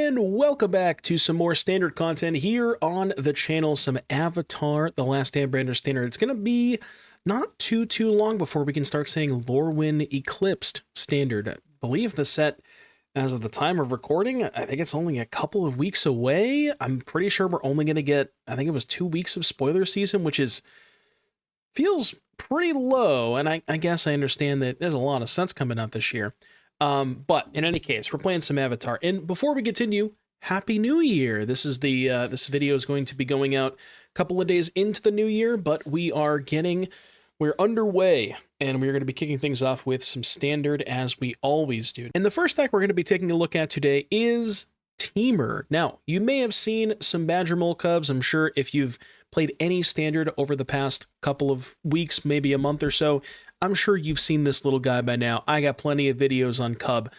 and welcome back to some more standard content here on the channel, some Avatar, The Last Airbender standard. It's going to be not too long before we can start saying Lorwyn Eclipsed standard. I believe the set, as of the time of recording, I think it's only a couple of weeks away. I'm pretty sure we're only going to get, I think it was 2 weeks of spoiler season, which feels pretty low, and I guess I understand that there's a lot of sets coming out this year. But in any case, we're playing some Avatar. And before we continue, Happy New Year! This is this video is going to be going out a couple of days into the new year, but we're underway, and we're going to be kicking things off with some standard as we always do. And the first deck we're going to be taking a look at today is Temur. Now, you may have seen some Badger Mole Cubs. I'm sure if you've played any standard over the past couple of weeks, maybe a month or so, I'm sure you've seen this little guy by now. I got plenty of videos on Cub.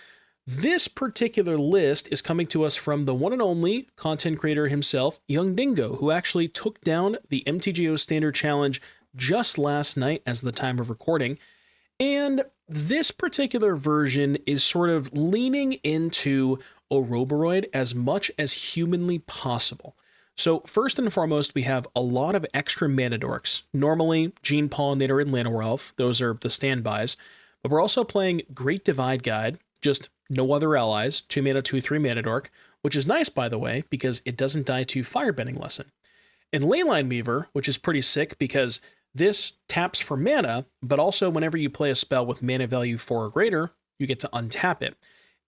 This particular list is coming to us from the one and only content creator himself, Young Dingo, who actually took down the MTGO Standard Challenge just last night as the time of recording. And this particular version is sort of leaning into Oroboroid as much as humanly possible. So first and foremost, we have a lot of extra mana dorks. Normally, Gene Pollinator and Llanowar Elf, those are the standbys. But we're also playing Great Divide Guide, just no other allies, 2 mana, 2/3 mana dork, which is nice, by the way, because it doesn't die to Firebending Lesson. And Leyline Weaver, which is pretty sick because this taps for mana, but also whenever you play a spell with mana value 4 or greater, you get to untap it.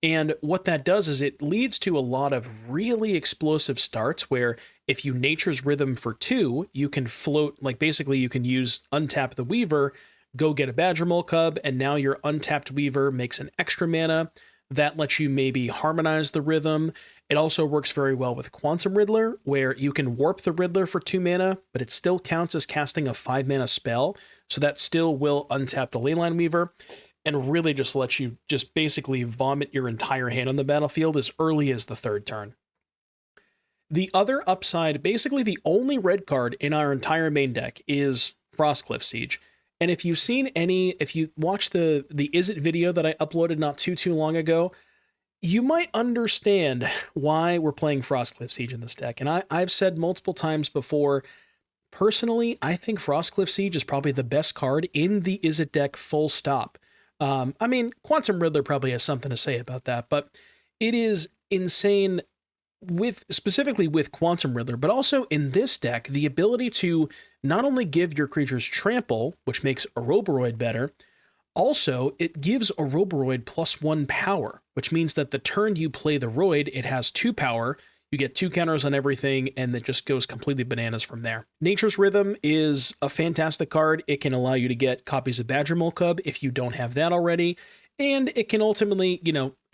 And what that does is it leads to a lot of really explosive starts where if you Nature's Rhythm for 2, you can float, like basically you can use untap the Weaver, go get a Badger Mole Cub, and now your untapped Weaver makes an extra mana. That lets you maybe harmonize the rhythm. It also works very well with Quantum Riddler, where you can warp the Riddler for 2 mana, but it still counts as casting a 5 mana spell, so that still will untap the Leyline Weaver, and really just lets you just basically vomit your entire hand on the battlefield as early as the 3rd turn. The other upside, basically the only red card in our entire main deck, is Frostcliff Siege. And if you've seen if you watched the Is It video that I uploaded not too long ago, you might understand why we're playing Frostcliff Siege in this deck. And I've said multiple times before, personally, I think Frostcliff Siege is probably the best card in the Is It deck, full stop. I mean, Quantum Riddler probably has something to say about that, but it is insane specifically with Quantum Riddler, but also in this deck, the ability to not only give your creatures trample, which makes Oroboroid better, also it gives Oroboroid +1 power, which means that the turn you play the Roid, it has 2 power, you get 2 counters on everything, and it just goes completely bananas from there. Nature's Rhythm is a fantastic card. It can allow you to get copies of Badger Mole Cub if you don't have that already, and it can ultimately,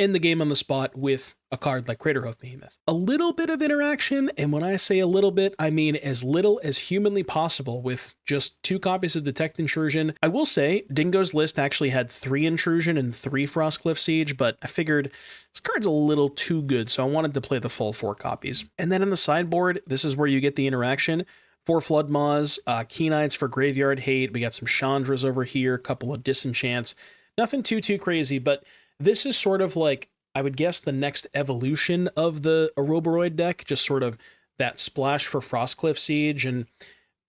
end the game on the spot with a card like Craterhoof Behemoth. A little bit of interaction, and when I say a little bit, I mean as little as humanly possible with just 2 copies of Detect Intrusion. I will say, Dingo's list actually had 3 Intrusion and 3 Frostcliff Siege, but I figured this card's a little too good, so I wanted to play the full 4 copies. And then in the sideboard, this is where you get the interaction. 4 Flood Maws, Keen-Eyes for Graveyard Hate, we got some Chandras over here, a couple of Disenchants. Nothing too crazy, but this is sort of like, I would guess, the next evolution of the Oroboroid deck, just sort of that splash for Frostcliff Siege, and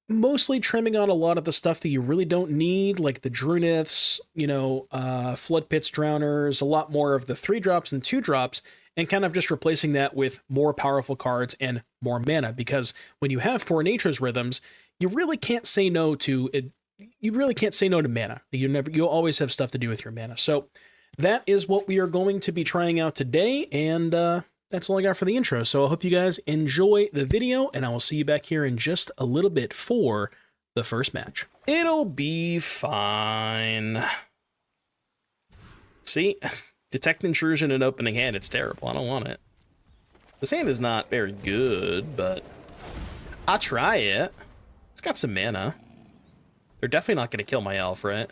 mostly trimming on a lot of the stuff that you really don't need, like the Druniths, Flood Pits Drowners, a lot more of the 3-drops and 2-drops, and kind of just replacing that with more powerful cards and more mana, because when you have 4 Nature's Rhythms, you really can't say no to it. You really can't say no to mana. You'll always have stuff to do with your mana. So that is what we are going to be trying out today, and that's all I got for the intro. So I hope you guys enjoy the video, and I will see you back here in just a little bit for the first match. It'll be fine. See? Detect Intrusion and Opening Hand, it's terrible. I don't want it. This hand is not very good, but I'll try it. It's got some mana. They're definitely not going to kill my elf, right?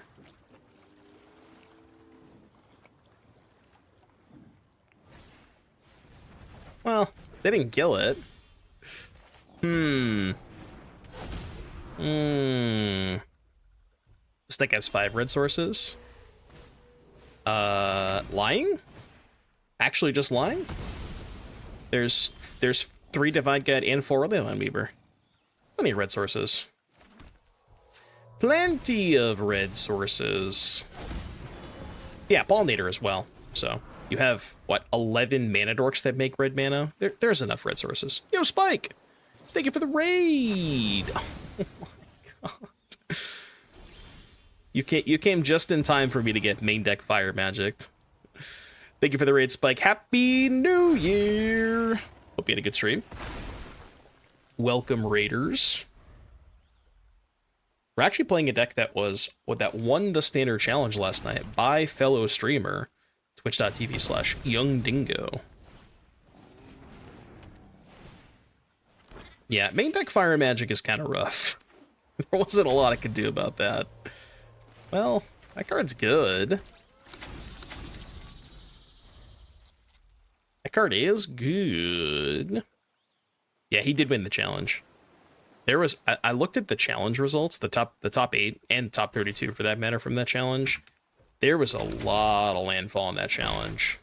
Well, they didn't kill it. This deck has 5 red sources. Lying? Actually just lying? there's 3 Divine Guide and 4 Leyline Weaver. Plenty of red sources. Plenty of red sources. Yeah, Pollinator as well. So you have, what, 11 mana dorks that make red mana? There's enough red sources. Yo, Spike! Thank you for the raid! Oh my god. You came just in time for me to get main deck fire magicked. Thank you for the raid, Spike. Happy New Year! Hope you had a good stream. Welcome, Raiders. We're actually playing a deck that won the standard challenge last night by fellow streamer, twitch.tv/youngdingo. Yeah, main deck fire magic is kind of rough. There wasn't a lot I could do about that. Well, that card's good. That card is good. Yeah, he did win the challenge. There was I looked at the challenge results, the top 8 and top 32 for that matter from that challenge. There was a lot of landfall in that challenge.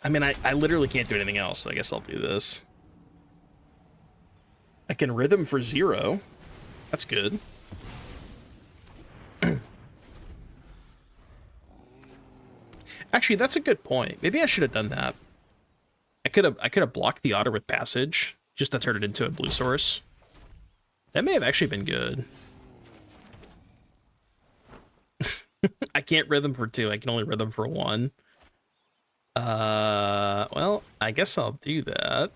I mean, I literally can't do anything else, so I guess I'll do this. I can Rhythm for 0. That's good. Actually, that's a good point. Maybe I should have done that. I could have blocked the Otter with Passage, just to turn it into a blue source. That may have actually been good. I can't Rhythm for 2. I can only Rhythm for 1. Well, I guess I'll do that.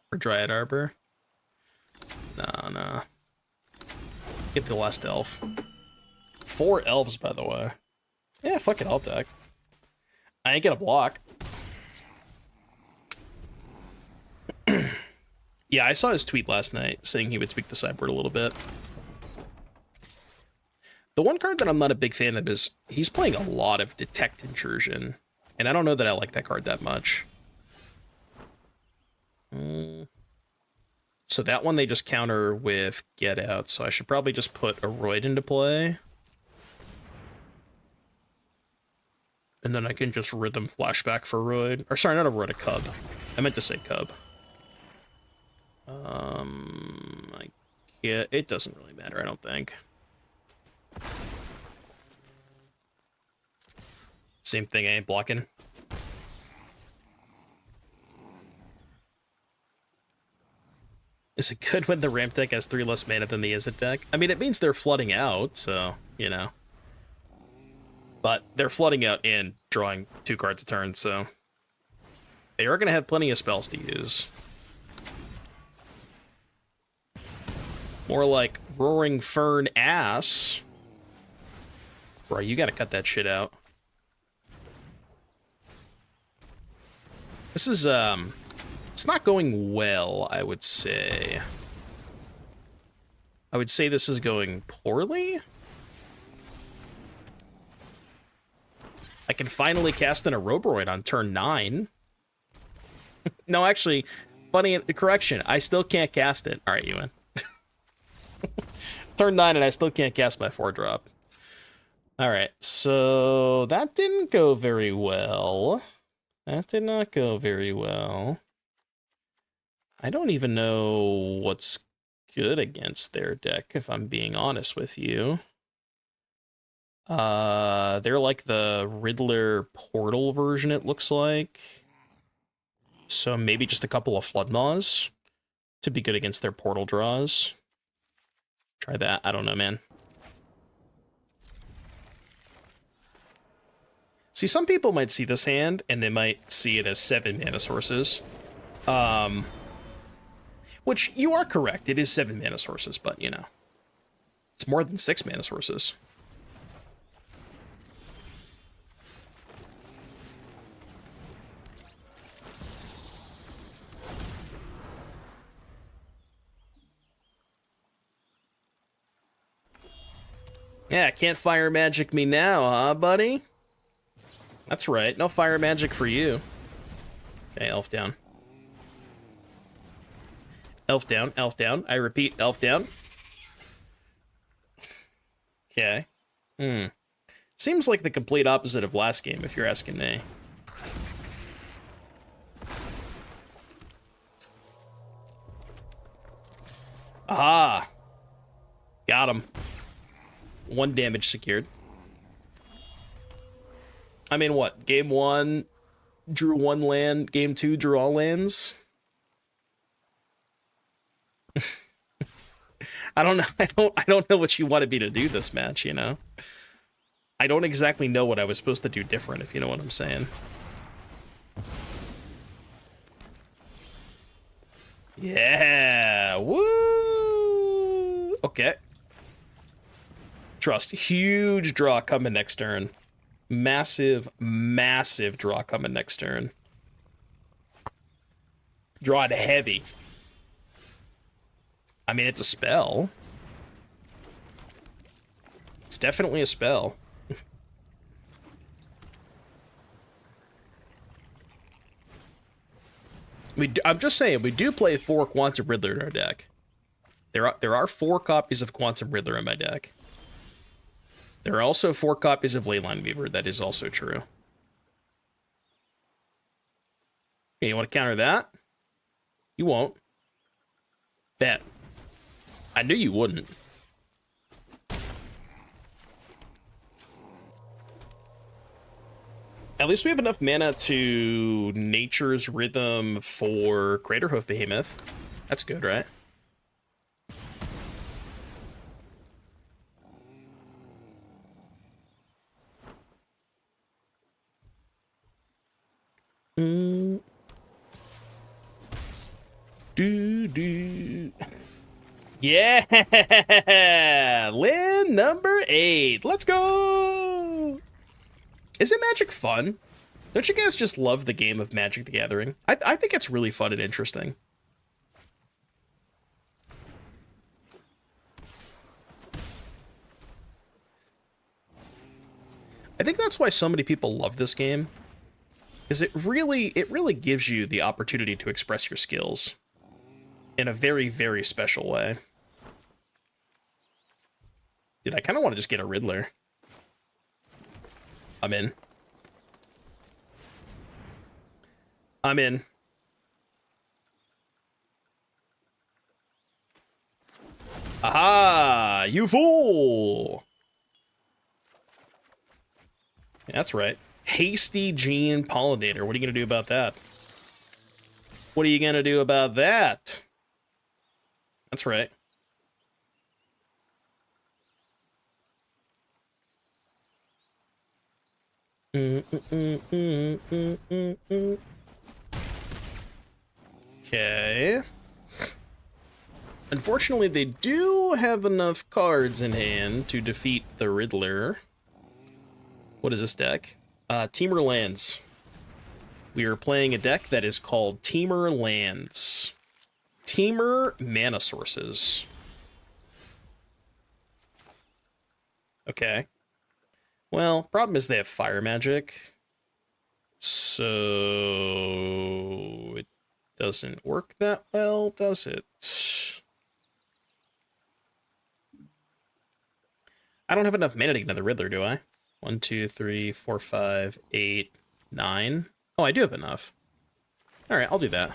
For Dryad Arbor. Nah. Get the last elf. 4 elves, by the way. Yeah, fuck it, I'll attack. I ain't gonna block. Yeah, I saw his tweet last night saying he would tweak the sideboard a little bit. The one card that I'm not a big fan of is he's playing a lot of Detect Intrusion, and I don't know that I like that card that much. So that one they just counter with Get Out, so I should probably just put a Roid into play. And then I can just Rhythm Flashback for Roid. Or sorry, not a Roid, a Cub. I meant to say Cub. Yeah, it doesn't really matter, I don't think. Same thing, I ain't blocking. Is it good when the ramp deck has 3 less mana than the Izzet deck? I mean, it means they're flooding out, so, you know. But they're flooding out and drawing 2 cards a turn, so they are going to have plenty of spells to use. More like Roaring Fern ass. Bro, you got to cut that shit out. This is, it's not going well, I would say. I would say this is going poorly. I can finally cast in a Roboroid on turn 9. No, actually, funny correction. I still can't cast it. All right, you win. Turn 9 and I still can't cast my 4-drop. All right, so that didn't go very well. That did not go very well. I don't even know what's good against their deck, if I'm being honest with you. They're like the Riddler Portal version, it looks like. So maybe just a couple of Floodmaws to be good against their Portal draws. Try that. I don't know, man. See, some people might see this hand, and they might see it as 7 mana sources. Which, you are correct, it is 7 mana sources, but, you know. It's more than 6 mana sources. Yeah, can't fire magic me now, huh, buddy? That's right, no fire magic for you. Okay, elf down. Elf down, elf down. I repeat, elf down. Okay. Seems like the complete opposite of last game, if you're asking me. Ah! Got him. 1 damage secured. I mean, what? Game 1, drew 1 land. Game 2, drew all lands? I don't know. I don't know what you wanted me to do this match, you know? I don't exactly know what I was supposed to do different, if you know what I'm saying. Yeah! Woo! Okay. Trust. Huge draw coming next turn. Massive, massive draw coming next turn. Draw it heavy. I mean, it's a spell. It's definitely a spell. I'm just saying, we do play 4 Quantum Riddler in our deck. There are 4 copies of Quantum Riddler in my deck. There are also 4 copies of Leyline Weaver. That is also true. Okay, you want to counter that? You won't. Bet. I knew you wouldn't. At least we have enough mana to Nature's Rhythm for Craterhoof Behemoth. That's good, right? Yeah! Land number 8. Let's go! Isn't Magic fun? Don't you guys just love the game of Magic the Gathering? I think it's really fun and interesting. I think that's why so many people love this game. Is it really gives you the opportunity to express your skills in a very, very special way. Dude, I kind of want to just get a Riddler. I'm in. I'm in. Aha! You fool! Yeah, that's right. Hasty Gene Pollinator. What are you going to do about that? What are you going to do about that? That's right. Okay. Unfortunately, they do have enough cards in hand to defeat the Riddler. What is this deck? Teamer Lands. We are playing a deck that is called Teamer Lands. Teamer Mana Sources. Okay. Well, problem is they have fire magic. So it doesn't work that well, does it? I don't have enough mana to get another Riddler, do I? 1, 2, 3, 4, 5, 8, 9. Oh, I do have enough. Alright, I'll do that.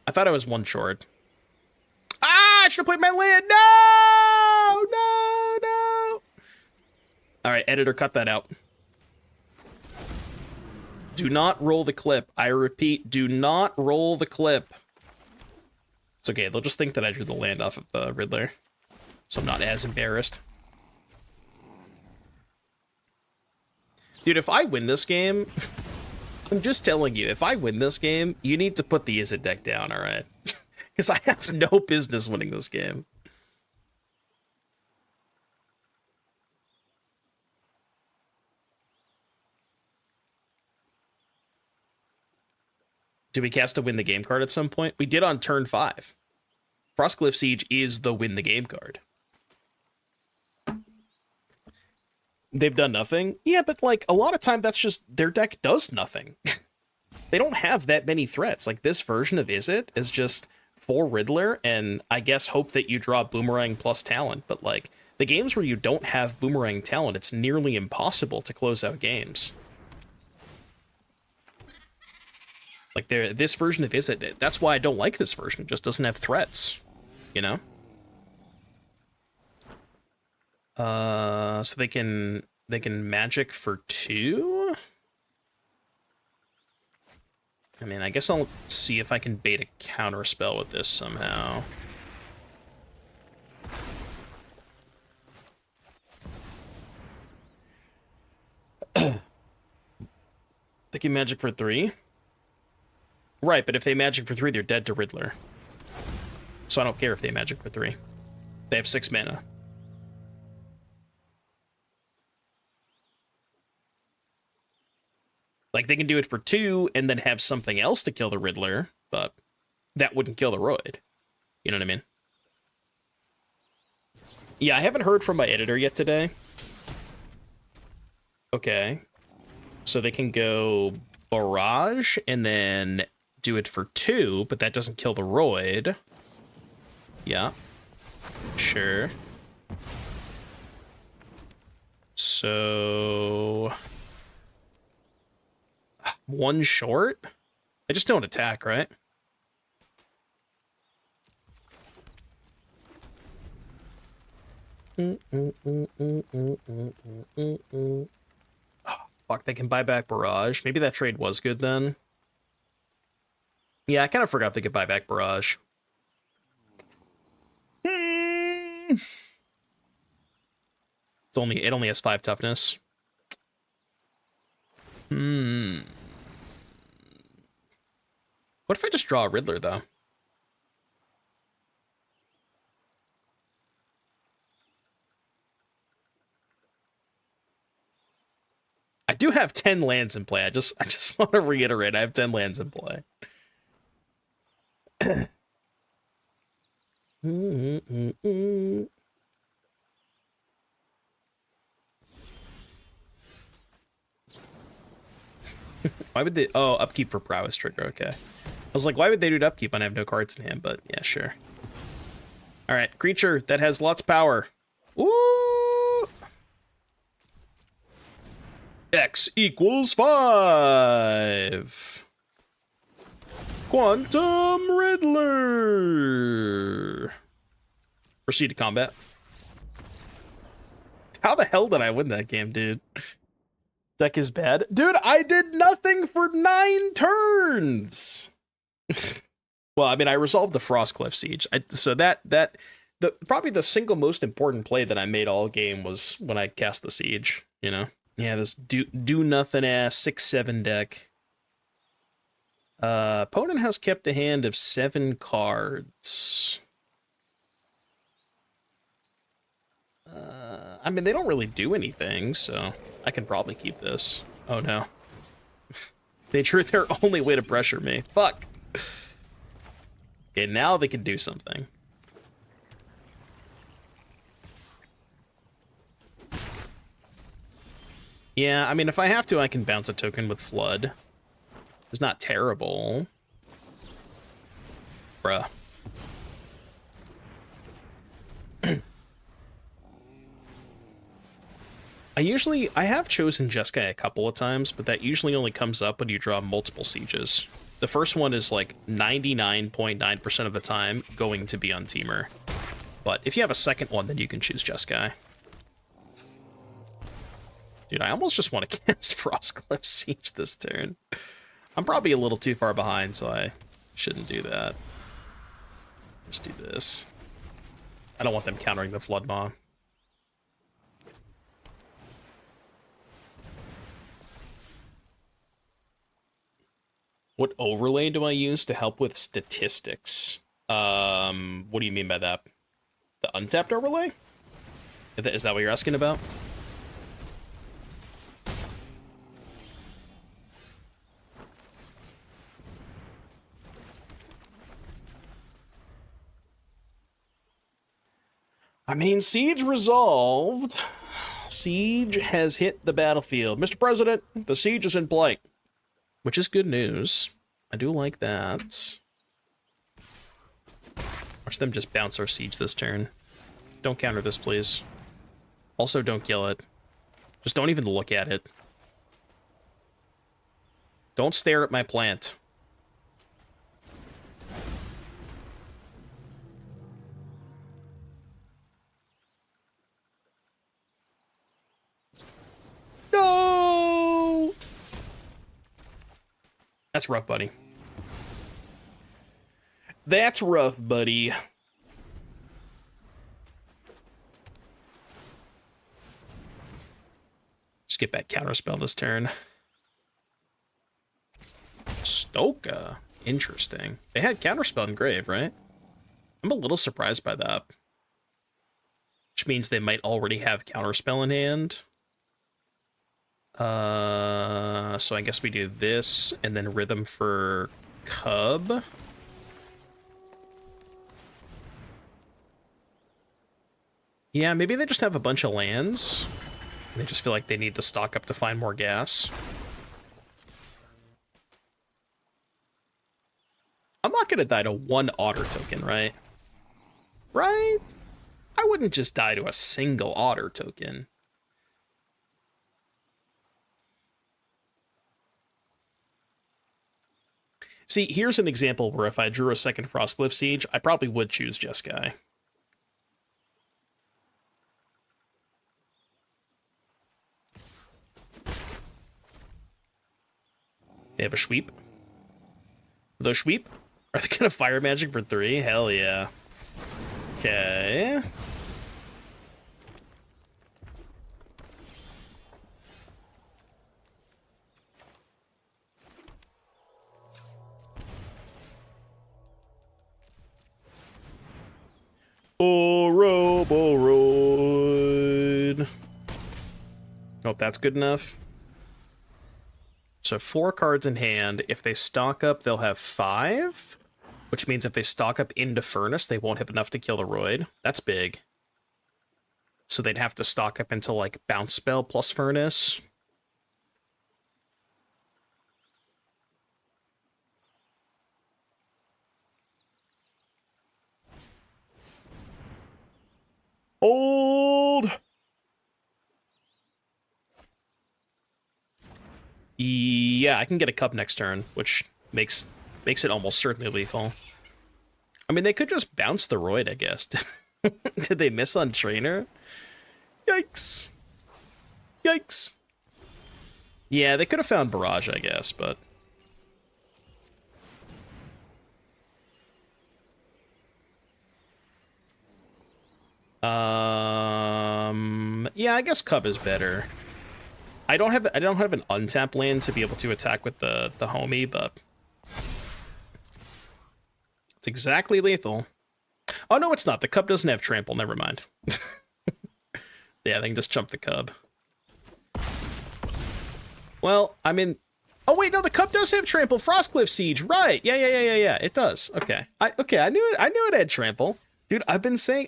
I thought I was 1 short. Ah, I should have played my land. No! No, no! Alright, editor, cut that out. Do not roll the clip. I repeat, do not roll the clip. It's okay, they'll just think that I drew the land off of the Riddler. So I'm not as embarrassed. Dude, if I win this game, I'm just telling you, if I win this game, you need to put the Izzet deck down, alright? Because I have no business winning this game. Do we cast a win the game card at some point? We did on turn 5. Frostcliff Siege is the win the game card. They've done nothing? Yeah, but like a lot of time that's just their deck does nothing. they don't have that many threats. Like, this version of Izzet is just 4 Riddler, and I guess hope that you draw Boomerang plus Talent. But, like, the games where you don't have Boomerang Talent, it's nearly impossible to close out games. Like, this version of Izzet, that's why I don't like this version. It just doesn't have threats, you know? So they can magic for 2? I mean, I guess I'll see if I can bait a counter spell with this somehow. They can magic for 3? Right, but if they magic for 3, they're dead to Riddler. So I don't care if they magic for 3. They have 6 mana. Like, they can do it for 2 and then have something else to kill the Riddler, but that wouldn't kill the Roid. You know what I mean? Yeah, I haven't heard from my editor yet today. Okay. So they can go Barrage and then do it for 2, but that doesn't kill the Roid. Yeah. Sure. So... 1 short? I just don't attack, right? Oh, fuck, they can buy back Barrage. Maybe that trade was good then. Yeah, I kind of forgot they could buy back Barrage. It only has 5 toughness. What if I just draw a Riddler, though? I do have 10 lands in play. I just want to reiterate, I have 10 lands in play. Why would they... Oh, upkeep for prowess trigger, okay. I was like, why would they do upkeep when I have no cards in hand? But yeah, sure. Alright, creature that has lots of power. Ooh! X equals 5. Quantum Riddler. Proceed to combat. How the hell did I win that game, dude? Deck is bad. Dude, I did nothing for 9 turns! Well, I mean, I resolved the Frostcliff Siege. Probably the single most important play that I made all game was when I cast the Siege, you know? Yeah, this do nothing ass 6/7 deck. Opponent has kept a hand of 7 cards. I mean, they don't really do anything, so I can probably keep this. Oh no. They drew their only way to pressure me. Fuck. Okay, now they can do something. Yeah, I mean, if I have to, I can bounce a token with Flood. It's not terrible. Bruh. I have chosen Jeskai a couple of times, but that usually only comes up when you draw multiple sieges. The first one is like 99.9% of the time going to be on Teamer. But if you have a second one, then you can choose Jeskai. Dude, I almost just want to cast Frostcliff Siege this turn. I'm probably a little too far behind, so I shouldn't do that. Let's do this. I don't want them countering the Flood Maw. What overlay do I use to help with statistics? What do you mean by that? The untapped overlay? Is that what you're asking about? I mean, Siege resolved. Siege has hit the battlefield. Mr. President, the Siege is in play. which is good news. I do like that. Watch them just bounce our siege this turn. Don't counter this, please. Also, don't kill it. Just don't even look at it. Don't stare at my plant. No! That's rough, buddy. That's rough, buddy. Just get back counterspell this turn. Stoka. Interesting. They had counterspell in Grave, right? I'm a little surprised by that. Which means they might already have counterspell in hand. So I guess we do this and then Rhythm for Cub. Yeah, maybe they just have a bunch of lands. They just feel like they need to stock up to find more gas. I'm not going to die to one otter token, right? Right? I wouldn't just die to a single otter token. See, here's an example where if I drew a second Frostcliff Siege, I probably would choose Jeskai. They have a sweep. The sweep? Are they gonna fire magic for 3? Hell yeah. Okay. Oroboroid. Hope that's good enough. So 4 cards in hand. If they stock up, they'll have 5. Which means if they stock up into Furnace, they won't have enough to kill the Roid. That's big. So they'd have to stock up into, like, Bounce Spell plus Furnace. Old! Yeah, I can get a Cub next turn, which makes it almost certainly lethal. I mean, they could just bounce the Roid, I guess. Did they miss on Trainer? Yikes. Yikes. Yeah, they could have found Barrage, I guess, but... Yeah, I guess Cub is better. I don't have an untap land to be able to attack with the homie, but it's exactly lethal. Oh no, it's not. The Cub doesn't have trample. Never mind. Yeah, they can just jump the Cub. Well, I mean, oh wait, no, the Cub does have trample. Frostcliff Siege, right? Yeah. It does. Okay, I knew it had trample. Dude, I've been saying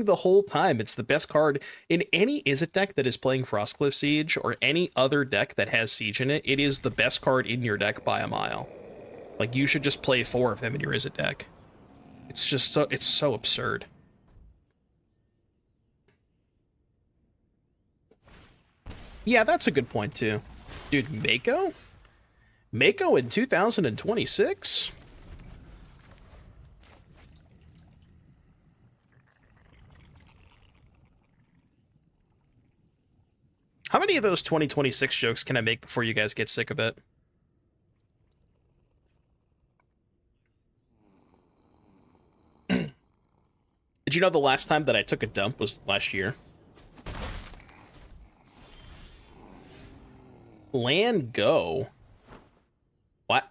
the whole time it's the best card in any Izzet deck that is playing Frostcliff Siege or any other deck that has Siege in it. It is the best card in your deck by a mile. Like, you should just play 4 of them in your Izzet deck. It's just it's so absurd. Yeah, that's a good point too. Dude, Mako? Mako in 2026? How many of those 2026 jokes can I make before you guys get sick of it? Did you know the last time that I took a dump was last year? Land go? What?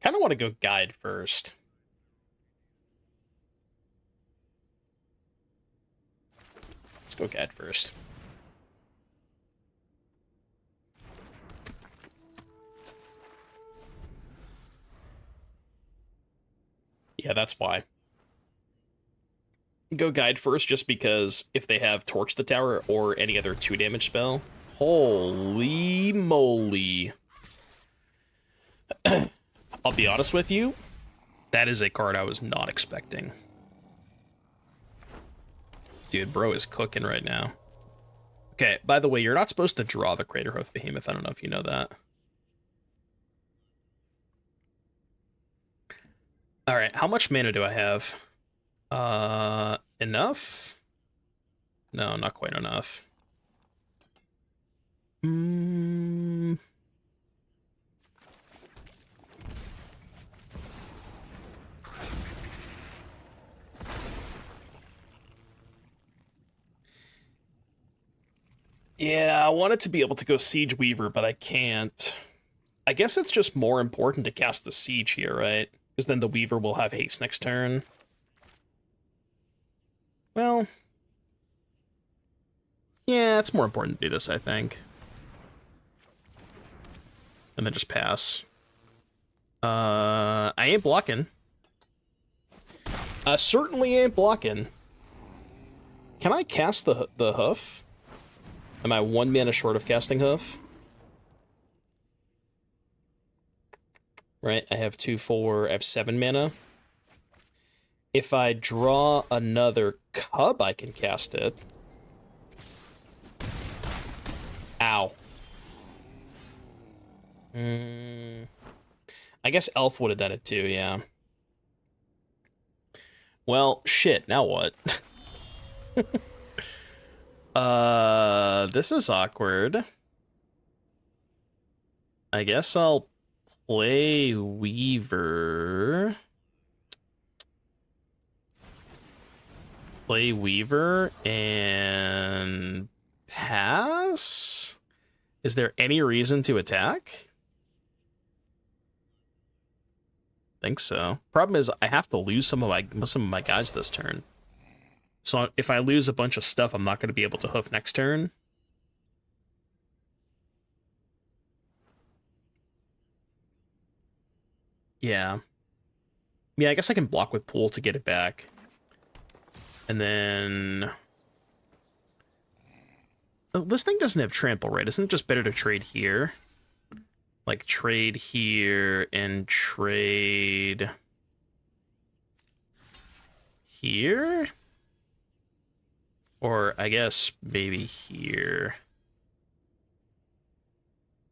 Kind of want to go guide first. Let's go guide first. Yeah, that's why. go guide first, just because if they have Torch the Tower or any other 2 damage spell, holy moly. I'll be honest with you, that is a card I was not expecting. Dude, bro is cooking right now. Okay, by the way, you're not supposed to draw the Craterhoof Behemoth. I don't know if you know that. All right, how much mana do I have? Enough? No, not quite enough. Yeah, I wanted to be able to go Siege Weaver, but I can't. I guess it's just more important to cast the Siege here, right? Because then the Weaver will have haste next turn. Well, yeah, it's more important to do this, I think. And then just pass. I ain't blocking. Certainly ain't blocking. Can I cast the Hoof? Am I 1 mana short of casting Hoof? Right, I have 2, 4, I have 7 mana. If I draw another Cub, I can cast it. Ow. I guess Elf would have done it too, yeah. Well, shit, now what? This is awkward. I guess I'll play Weaver. Play Weaver and pass? Is there any reason to attack? Think so. Problem is, I have to lose some of my guys this turn. So if I lose a bunch of stuff, I'm not going to be able to hoof next turn. Yeah. Yeah, I guess I can block with Pool to get it back. And then... This thing doesn't have trample, right? Isn't it just better to trade here? Like, trade here and trade... here? Or, I guess, maybe here.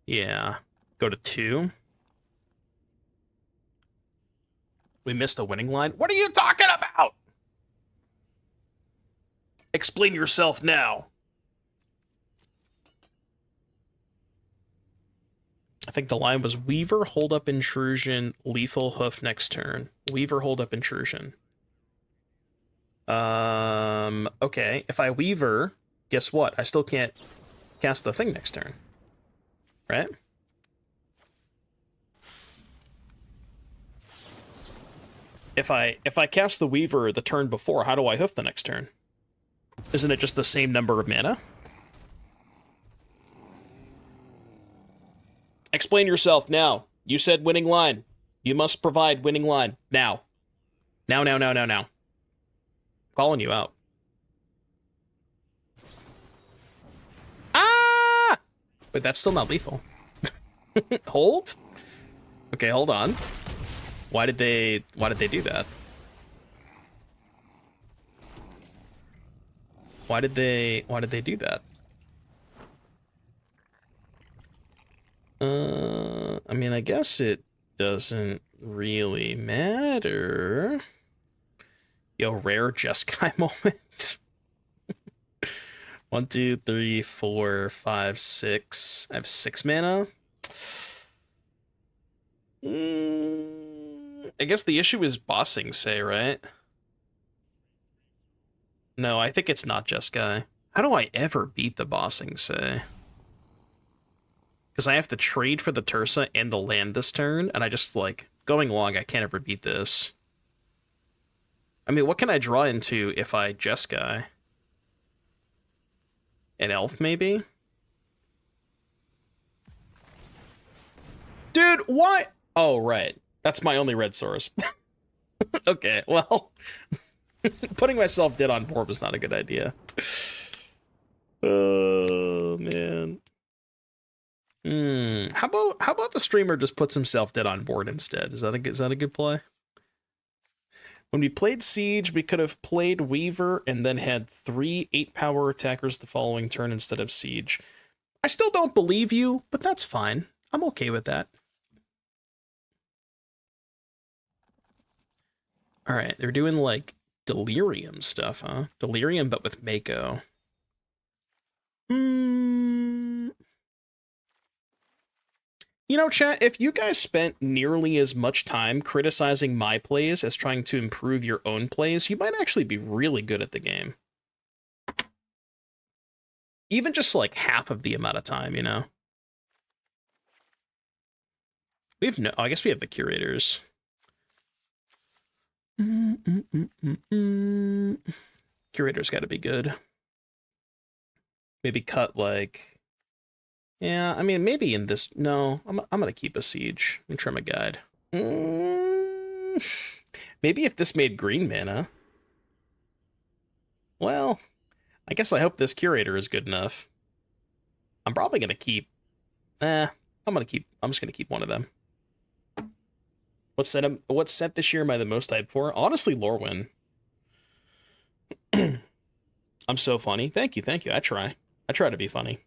Yeah. Go to 2. We missed a winning line. What are you talking about? Explain yourself now. I think the line was Weaver, hold up intrusion, lethal hoof next turn. Weaver, hold up intrusion. Okay. If I Weaver, guess what? I still can't cast the thing next turn. Right? If I cast the Weaver the turn before, how do I hoof the next turn? Isn't it just the same number of mana? Explain yourself now. You said winning line. You must provide winning line. Now. Now. Calling you out. Ah! Wait, that's still not lethal. Hold? Okay, hold on. Why did they do that? Why did they do that? I mean, I guess it doesn't really matter. Yo, rare Jeskai moment. 1, 2, 3, 4, 5, 6. I have 6 mana. I guess the issue is bossing, say, right? No, I think it's not Jeskai. How do I ever beat the bossing, say? Because I have to trade for the Tursa and the land this turn, and I just, like, going long, I can't ever beat this. I mean, what can I draw into if I Jeskai? An elf, maybe? Dude, what? Oh, right. That's my only red source. Okay, well... Putting myself dead on board was not a good idea. Oh man. How about the streamer just puts himself dead on board instead? Is that a good play? When we played Siege, we could have played Weaver and then had 3 8-power attackers the following turn instead of Siege. I still don't believe you, but that's fine. I'm okay with that. All right, they're doing like Delirium stuff, huh? Delirium, but with Mako. You know, chat, if you guys spent nearly as much time criticizing my plays as trying to improve your own plays, you might actually be really good at the game. Even just like half of the amount of time, you know? We have no, I guess we have the curators. Curator's got to be good. Maybe cut like, yeah, I mean, maybe in this, no, I'm going to keep a siege and trim a guide. Maybe if this made green mana. Well, I guess I hope this curator is good enough. I'm probably going to keep, I'm just going to keep one of them. What set this year am I the most hyped for? Honestly, Lorwyn. I'm so funny. Thank you. I try to be funny.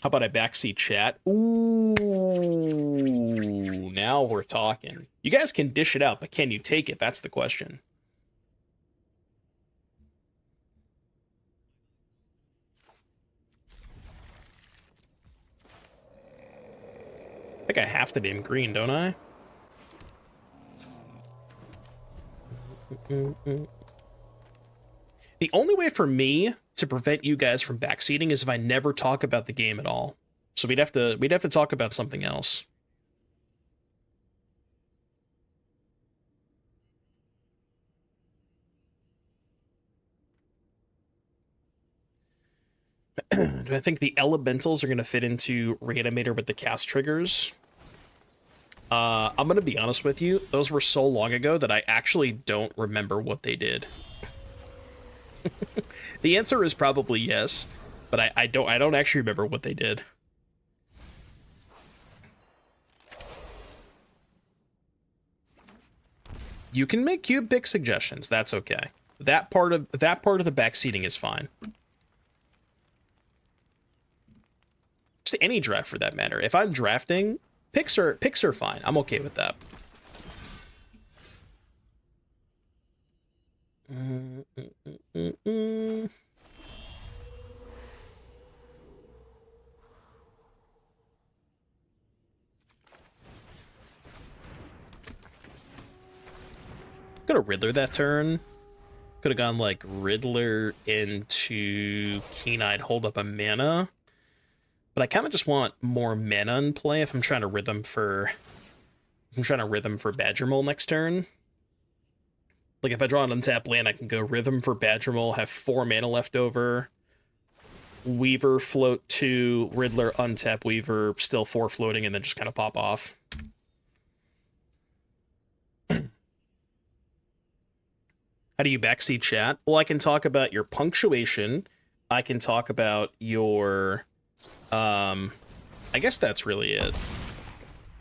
How about I backseat chat? Ooh, now we're talking. You guys can dish it out, but can you take it? That's the question. I think I have to name green, don't I? The only way for me to prevent you guys from backseating is if I never talk about the game at all. So we'd have to talk about something else. Do I think the elementals are going to fit into Reanimator with the cast triggers? I'm going to be honest with you. Those were so long ago that I actually don't remember what they did. The answer is probably yes, but I don't actually remember what they did. You can make cube pick suggestions. That's okay. That part of the backseating is fine. Just any draft for that matter. If I'm drafting, picks are fine. I'm okay with that. Could have Riddler that turn. Could have gone like Riddler into Keen-Eyed, hold up a mana. But I kind of just want more mana in play if I'm trying to rhythm for Badger Mole next turn. Like if I draw an untap land, I can go Rhythm for Badger Mole, have 4 mana left over. Weaver float 2, Riddler untap Weaver, still 4 floating, and then just kind of pop off. How do you backseat chat? Well, I can talk about your punctuation. I can talk about your... I guess that's really it.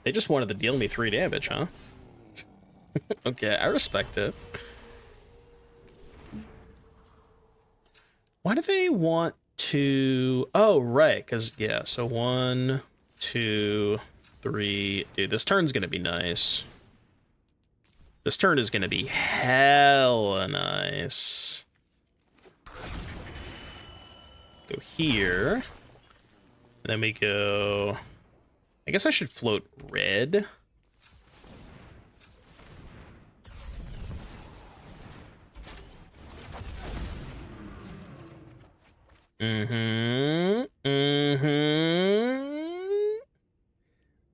They just wanted to deal me 3 damage, huh? Okay, I respect it. Why do they want to... Oh, right, because, yeah, so 1, 2, 3... Dude, this turn's gonna be nice. This turn is gonna be hella nice. Go here. And then we go... I guess I should float red. And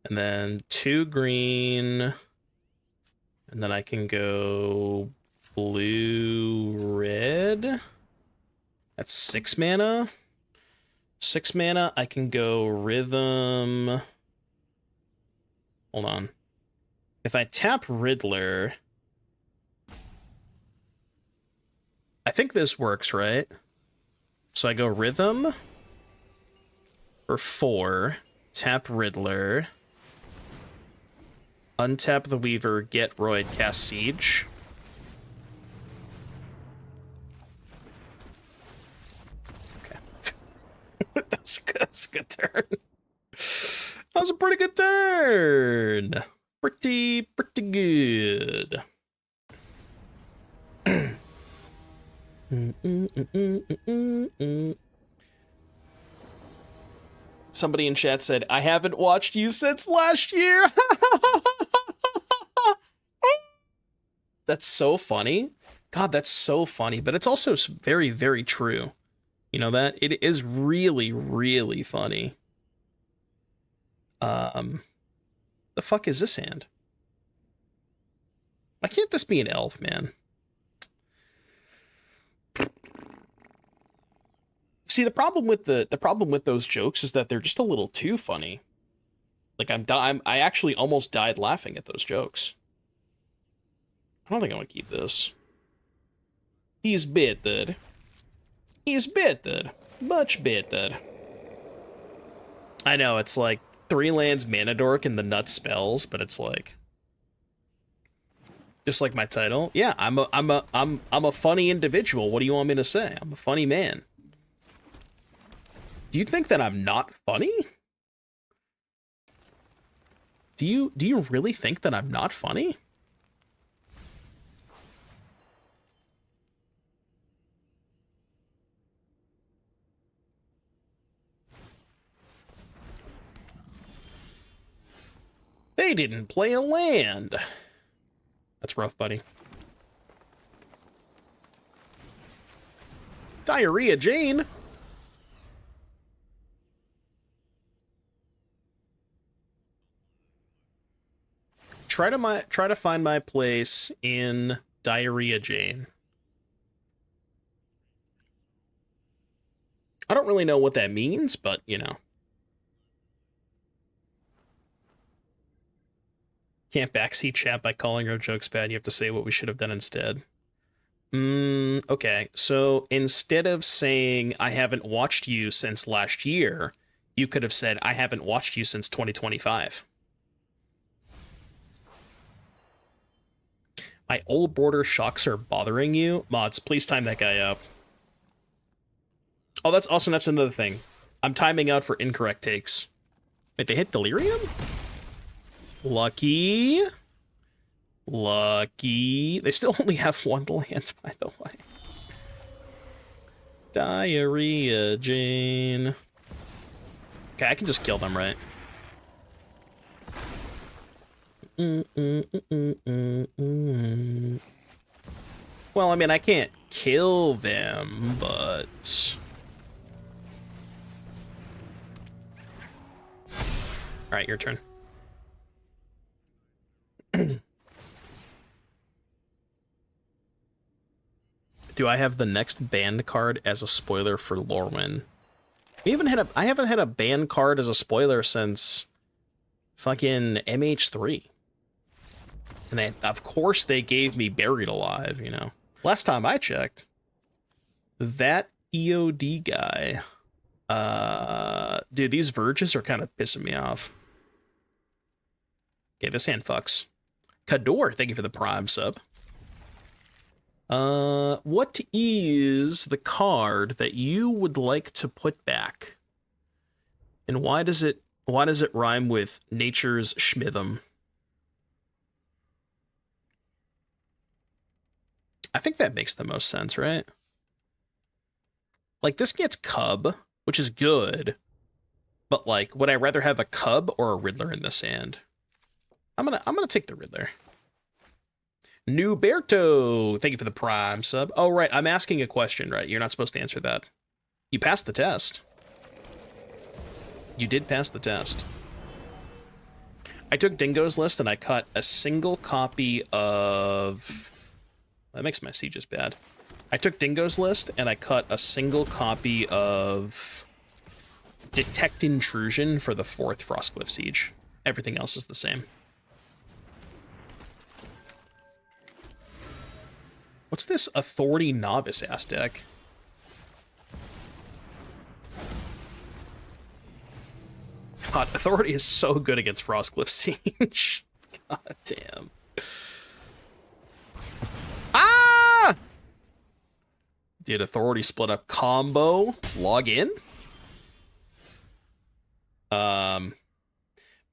then 2 green. And then I can go blue, red. That's 6 mana. 6 mana, I can go Rhythm. Hold on. If I tap Riddler, I think this works, right? So I go Rhythm for 4, tap Riddler, untap the Weaver, get Royd, cast Siege. Okay. That's a good turn. That was a pretty good turn. Pretty good. Somebody in chat said, I haven't watched you since last year. That's so funny. God, that's so funny. But it's also very, very true. You know that? It is really, really funny. The fuck is this hand? Why can't this be an elf, man? See, the problem with those jokes is that they're just a little too funny. Like I actually almost died laughing at those jokes. I don't think I want to keep this. He's better. He's better. Much better. I know, it's like 3 lands mana dork and the nut spells, but it's like just like my title. Yeah, I'm a funny individual. What do you want me to say? I'm a funny man. Do you think that I'm not funny? Do you really think that I'm not funny? They didn't play a land. That's rough, buddy. Diarrhea Jane. Try to find my place in Diarrhea Jane. I don't really know what that means, but you know. Can't backseat chat by calling our jokes bad. You have to say what we should have done instead. Okay. So instead of saying, I haven't watched you since last year, you could have said, I haven't watched you since 2025. My old border shocks are bothering you? Mods, please time that guy up. Oh, that's also, that's another thing. I'm timing out for incorrect takes. Wait, they hit Delirium? Lucky. Lucky. They still only have 1 land, by the way. Diarrhea Jane. Okay, I can just kill them, right? Well, I mean, I can't kill them, but... Alright, your turn. Do I have the next banned card as a spoiler for Lorwyn? I haven't had a banned card as a spoiler since fucking MH3. And of course they gave me Buried Alive, you know. Last time I checked, that EOD guy, dude, these Verges are kind of pissing me off. Okay, this hand fucks. Kador, thank you for the Prime sub. What is the card that you would like to put back? And why does it rhyme with Nature's Schmitham? I think that makes the most sense, right? Like, this gets Cub, which is good, but like, would I rather have a Cub or a Riddler in this hand? I'm gonna take the Riddler. Nuberto, thank you for the Prime sub. Oh, right, I'm asking a question, right? You're not supposed to answer that. You passed the test. You did pass the test. I took Dingo's list and I cut a single copy of... That makes my sieges bad. I took Dingo's list and I cut a single copy of Detect Intrusion for the 4th Frostcliff Siege. Everything else is the same. What's this Authority Novice ass deck? God, Authority is so good against Frostcliff Siege. God damn. Ah! Did Authority split up combo log in? I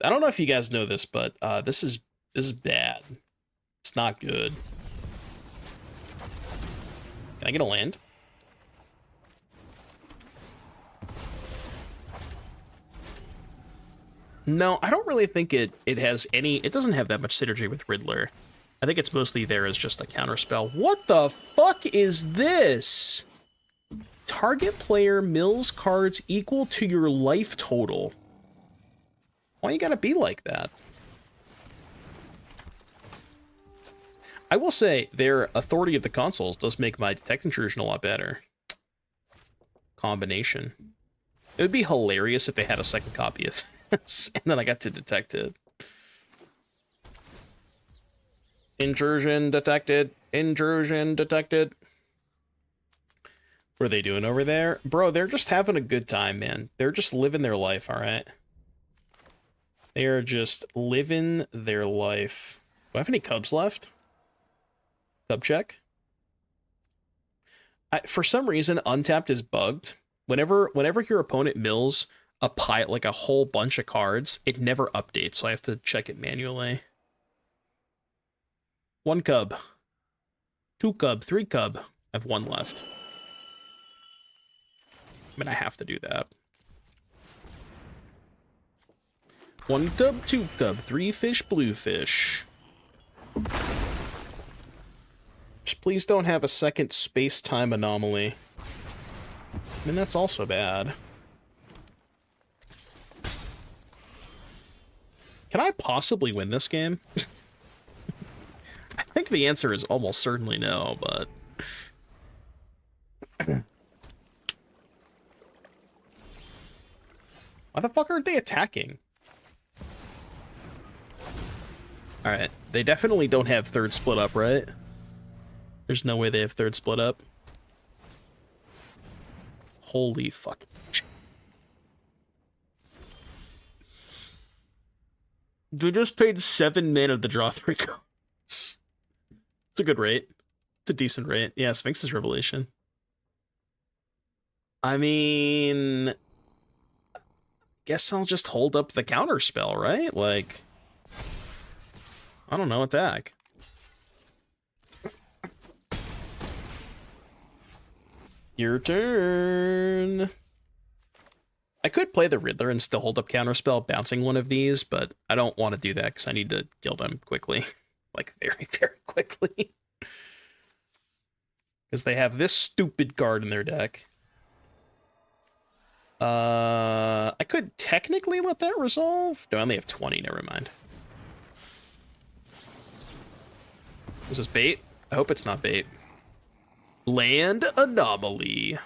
don't know if you guys know this, but this is bad. It's not good. Can I get a land? No, I don't really think it has any... It doesn't have that much synergy with Riddler. I think it's mostly there as just a counterspell. What the fuck is this? Target player mills cards equal to your life total. Why you gotta be like that? I will say, their Authority of the Consoles does make my Detect Intrusion a lot better. Combination. It would be hilarious if they had a second copy of this, and then I got to detect it. Intrusion detected. Intrusion detected. What are they doing over there? Bro, they're just having a good time, man. They're just living their life, alright? They are just living their life. Do I have any Cubs left? Cub check. For some reason, Untapped is bugged. Whenever your opponent mills a pile, like a whole bunch of cards, it never updates, so I have to check it manually. 1 Cub. 2 Cub. 3 Cub. I have 1 left. I mean, I have to do that. 1 Cub, 2 Cub, 3 fish, blue fish. Just please don't have a second space-time anomaly. I mean, that's also bad. Can I possibly win this game? I think the answer is almost certainly no, but... Why the fuck aren't they attacking? Alright, they definitely don't have third split up, right? There's no way they have third split up. Holy fucking shit. They just paid 7 mana to draw 3 cards. It's a good rate. It's a decent rate. Yeah, Sphinx's Revelation. I mean... guess I'll just hold up the counter spell, right? Like... I don't know, attack. Your turn. I could play the Riddler and still hold up counterspell, bouncing one of these, but I don't want to do that because I need to kill them quickly. Like, very, very quickly. Because they have this stupid card in their deck. I could technically let that resolve. No, I only have 20, never mind. Is this bait? I hope it's not bait. Land Anomaly.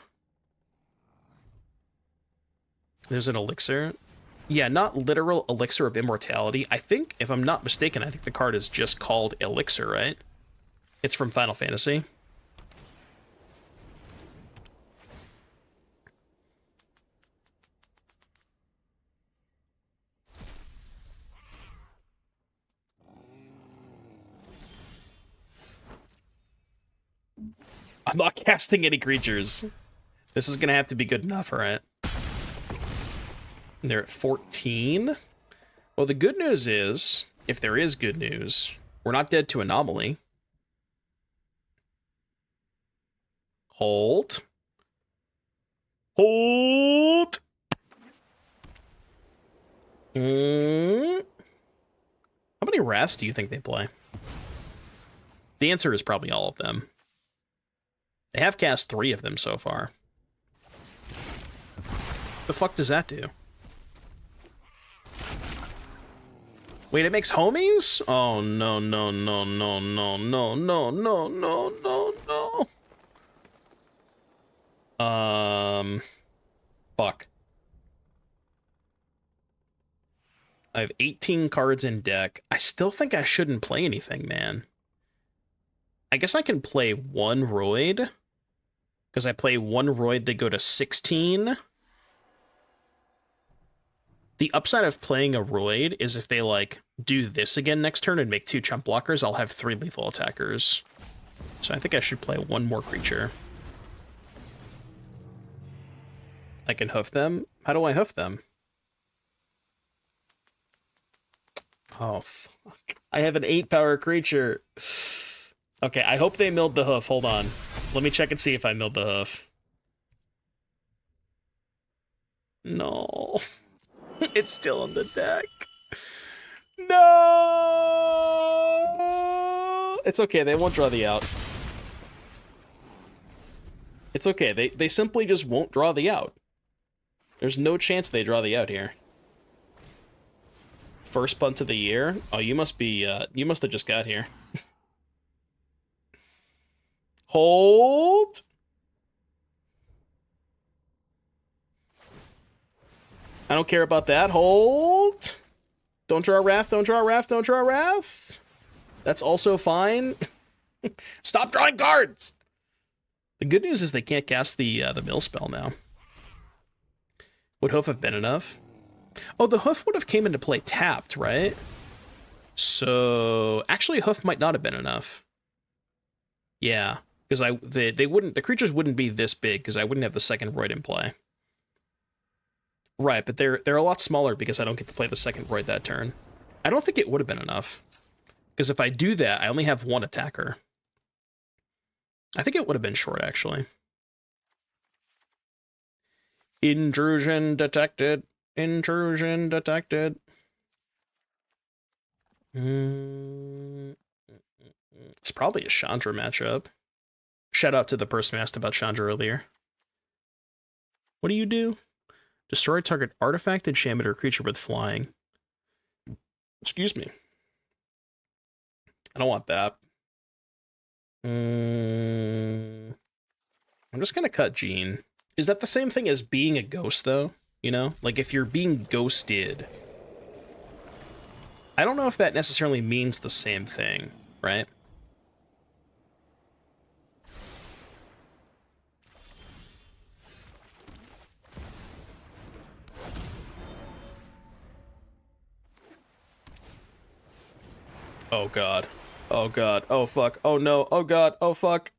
There's an elixir. Yeah, not literal elixir of immortality. I think, if I'm not mistaken, I think the card is just called Elixir, right? It's from Final Fantasy. I'm not casting any creatures. This is gonna have to be good enough, right? They're at 14. Well, the good news is, if there is good news, we're not dead to Anomaly. Hold. Hold. How many Wraths do you think they play? The answer is probably all of them. They have cast 3 of them so far. The fuck does that do? Wait, it makes homies? Oh, no, no, no, no, no, no, no, no, no, no, no. Fuck. I have 18 cards in deck. I still think I shouldn't play anything, man. I guess I can play one Roid. Because I play one Roid, they go to 16. The upside of playing a Roid is if they, like, do this again next turn and make 2 chump blockers, I'll have 3 lethal attackers. So I think I should play one more creature. I can hoof them? How do I hoof them? Oh, fuck. I have an 8-power creature. Okay, I hope they milled the hoof. Hold on. Let me check and see if I milled the hoof. No. It's still on the deck. No! It's okay, they won't draw the out. It's okay, they simply just won't draw the out. There's no chance they draw the out here. First punt of the year? Oh, you must be, you must have just got here. Hold! I don't care about that. Hold! Don't draw Wrath, don't draw Wrath, don't draw Wrath! That's also fine. Stop drawing cards! The good news is they can't cast the mill spell now. Would Hoof have been enough? Oh, the Hoof would have came into play tapped, right? So actually, Hoof might not have been enough. Yeah, because they wouldn't, the creatures wouldn't be this big because I wouldn't have the second Roid in play. Right, but they're a lot smaller because I don't get to play the second Roid that turn. I don't think it would have been enough because if I do that, I only have 1 attacker. I think it would have been short actually. Intrusion detected. Intrusion detected. It's probably a Chandra matchup. Shout out to the person who asked about Chandra earlier. What do you do? Destroy target artifact, enchantment, or creature with flying. Excuse me. I don't want that. I'm just gonna cut Jean. Is that the same thing as being a ghost, though? You know? Like, if you're being ghosted... I don't know if that necessarily means the same thing, right? Oh, God. Oh, God. Oh, fuck. Oh, no. Oh, God. Oh, fuck.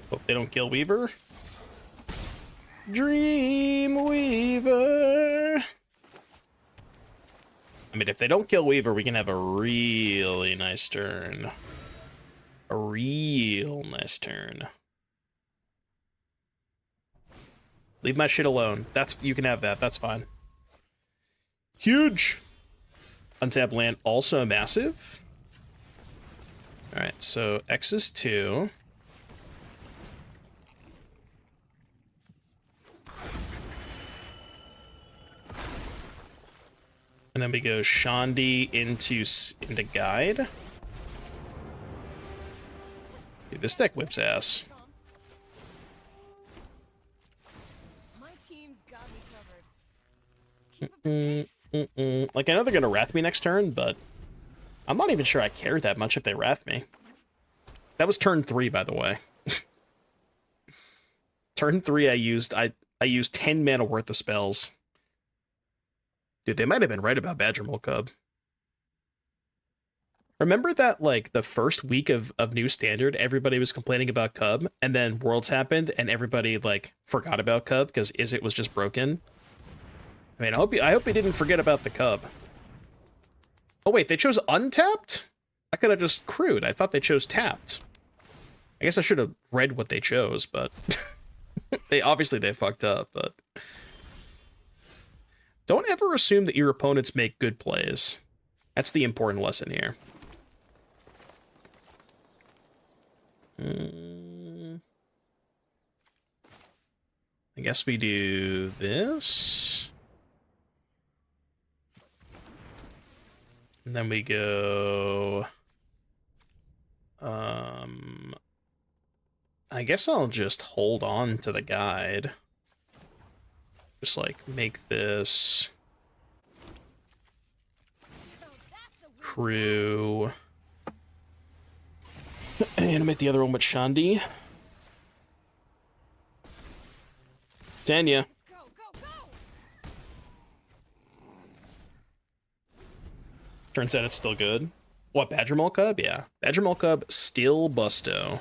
Hope they don't kill Weaver. Dreamweaver. I mean, if they don't kill Weaver, we can have a really nice turn. A real nice turn. Leave my shit alone. You can have that. That's fine. Huge. Untap land, also massive. All right, so X is 2. And then we go Shandi into Guide. Dude, this deck whips ass. My team's got me covered. Like, I know they're gonna Wrath me next turn, but I'm not even sure I care that much if they Wrath me. That was turn 3, by the way. Turn 3, I used 10 mana worth of spells. Dude, they might have been right about Badgermole Cub. Remember that, like, the first week of New Standard, everybody was complaining about Cub, and then Worlds happened, and everybody, like, forgot about Cub because Izzet was just broken? I mean, I hope you didn't forget about the Cub. Oh, wait, they chose untapped? I could have just crewed. I thought they chose tapped. I guess I should have read what they chose, but... Obviously they fucked up, but... Don't ever assume that your opponents make good plays. That's the important lesson here. I guess we do this. And then we go... I guess I'll just hold on to the guide. Just, like, make this... True. Animate the other one with Shandi. Tanya. Go, go, go! Turns out it's still good. What, Badger Mall Cub? Yeah. Badger Mall Cub, still busto.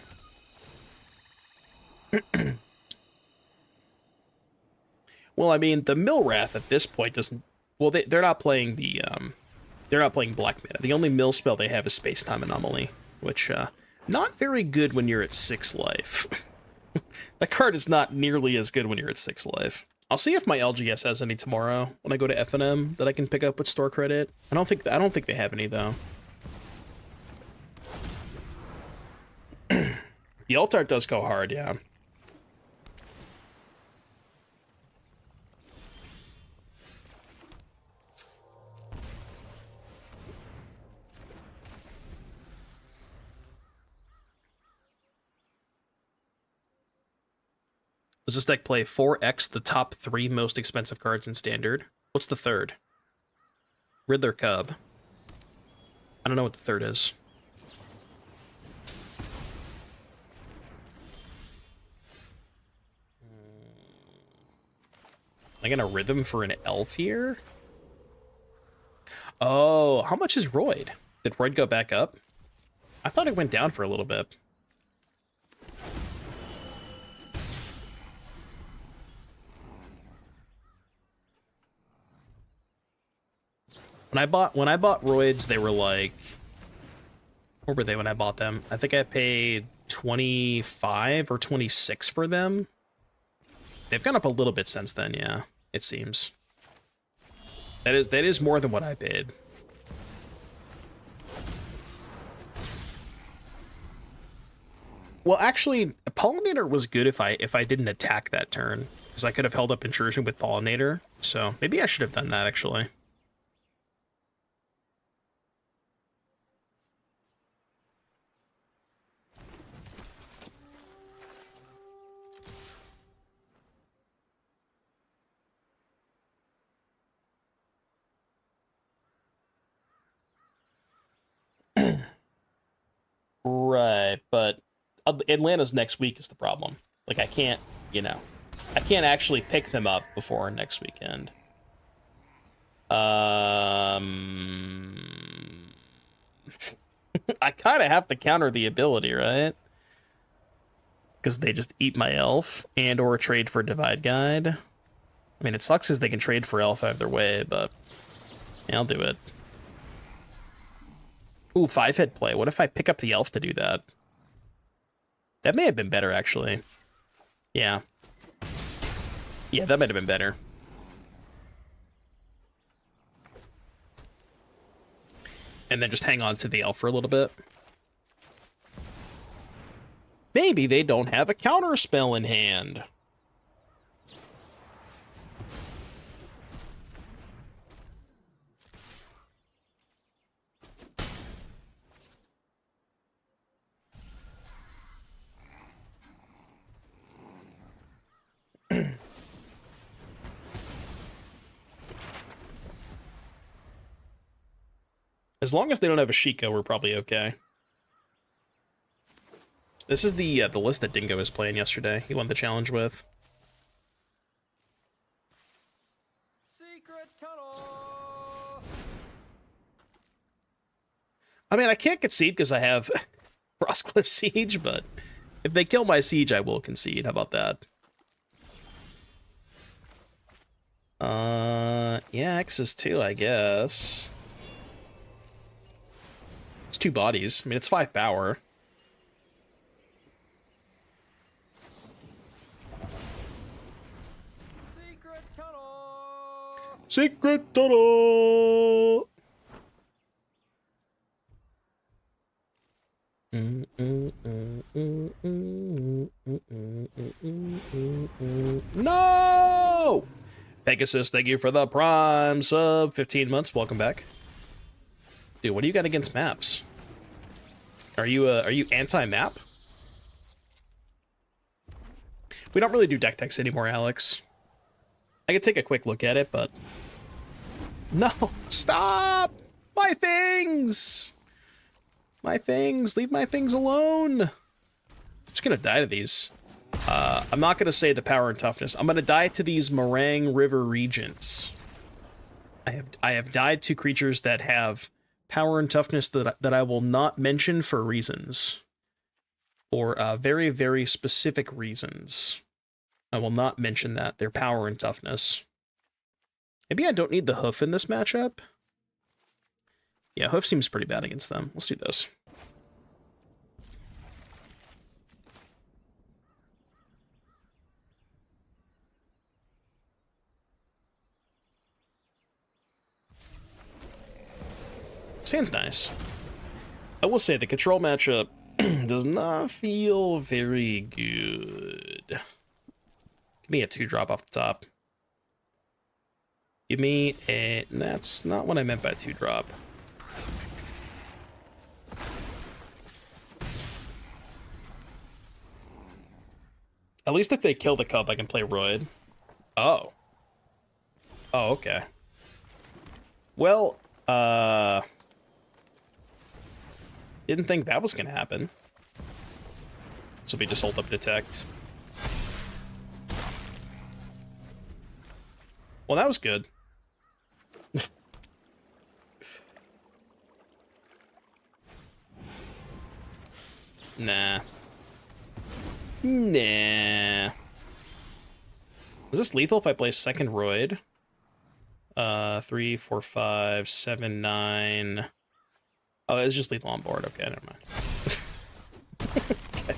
Well, I mean, the Millwrath at this point doesn't... Well, they're not playing the, they're not playing Black Mana. The only mill spell they have is Space Time Anomaly, which, not very good when you're at 6 life. That card is not nearly as good when you're at 6 life. I'll see if my LGS has any tomorrow when I go to FNM that I can pick up with store credit. I don't think they have any though. The alt art does go hard, yeah. Does this deck play 4x the top 3 most expensive cards in Standard? What's the third? Riddler Cub. I don't know what the third is. Am I gonna rhythm for an elf here? Oh, how much is Royd? Did Royd go back up? I thought it went down for a little bit. When I bought Roids, they were like, what were they when I bought them? I think I paid 25 or 26 for them. They've gone up a little bit since then, yeah, it seems. That is more than what I paid. Well, actually, Pollinator was good if I didn't attack that turn, because I could have held up Intrusion with Pollinator. So maybe I should have done that actually. Right, but Atlanta's next week is the problem. Like, I can't, I can't actually pick them up before next weekend. I kind of have to counter the ability, right? Because they just eat my elf and or trade for Divide Guide. I mean, it sucks as they can trade for elf either way, but yeah, I'll do it. Ooh, 5-hit play. What if I pick up the elf to do that? That may have been better, actually. Yeah. Yeah, that might have been better. And then just hang on to the elf for a little bit. Maybe they don't have a counter spell in hand. As long as they don't have a Sheikah, we're probably okay. This is the list that Dingo was playing yesterday. He won the challenge with. Secret tunnel. I mean, I can't concede because I have Frostcliff Siege, but if they kill my Siege, I will concede. How about that? Yeah, X is 2, I guess. It's 2 bodies. I mean, it's 5 power. Secret tunnel. Secret tunnel. No! Pegasus, thank you for the Prime sub. 15 months. Welcome back. Dude, what do you got against maps? Are you anti-map? We don't really do deck techs anymore, Alex. I could take a quick look at it, but... No! Stop! My things! My things! Leave my things alone! I'm just gonna die to these. I'm not gonna say the power and toughness. I'm gonna die to these Meringue River Regents. I have died to creatures that have power and toughness that I will not mention for reasons. For very, very specific reasons. I will not mention that. Their power and toughness. Maybe I don't need the hoof in this matchup. Yeah, hoof seems pretty bad against them. Let's do this. Sounds nice. I will say the control matchup does not feel very good. Give me a 2-drop off the top. Give me a... That's not what I meant by 2-drop. At least if they kill the cub, I can play Roid. Oh. Oh, okay. Well, didn't think that was gonna happen. So we just hold up detect. Well, that was good. Nah. Nah. Is this lethal if I play second Roid? 3, 4, 5, 7, 9. Oh, it's just lethal on board. Okay, never mind. Okay.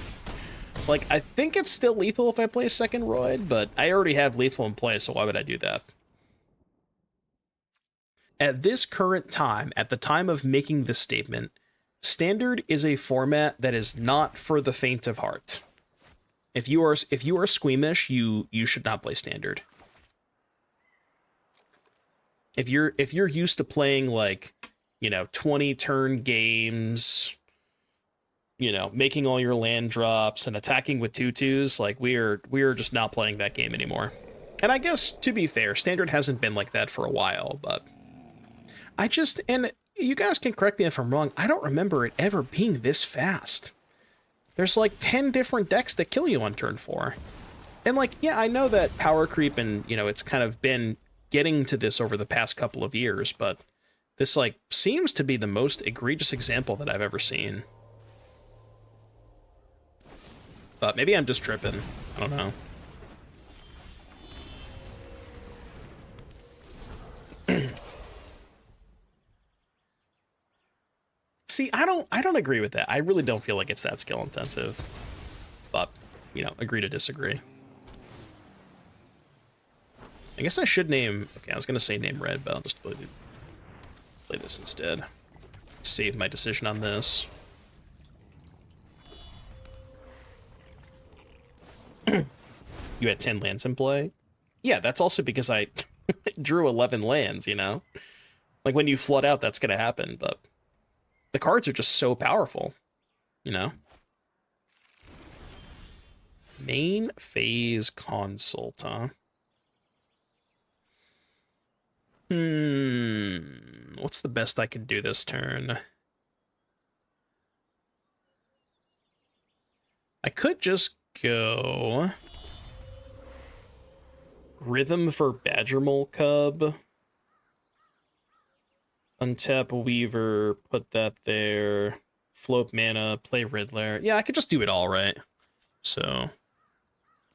Like, I think it's still lethal if I play second Roid, but I already have lethal in play, so why would I do that? At this current time, at the time of making this statement, Standard is a format that is not for the faint of heart. If you are squeamish, you should not play Standard. If you're used to playing, like, you know, 20 turn games, you know, making all your land drops and attacking with 2/2s, like, we're just not playing that game anymore. And I guess, to be fair, Standard hasn't been like that for a while, but and you guys can correct me if I'm wrong, I don't remember it ever being this fast. There's like 10 different decks that kill you on turn 4. And like, yeah, I know that power creep and, you know, it's kind of been getting to this over the past couple of years, but this, like, seems to be the most egregious example that I've ever seen. But maybe I'm just tripping. I don't know. See, I don't agree with that. I really don't feel like it's that skill intensive. But, you know, agree to disagree. I guess I should name... Okay, I was going to say name red, but I'll just play this instead. Save my decision on this. You had 10 lands in play? Yeah, that's also because I drew 11 lands, you know? Like, when you flood out, that's going to happen, but... The cards are just so powerful, you know? Main phase consult, huh? What's the best I can do this turn? I could just go... Rhythm for Badgermole Cub. Untap a Weaver, put that there. Float mana, play Riddler. Yeah, I could just do it all, right? So,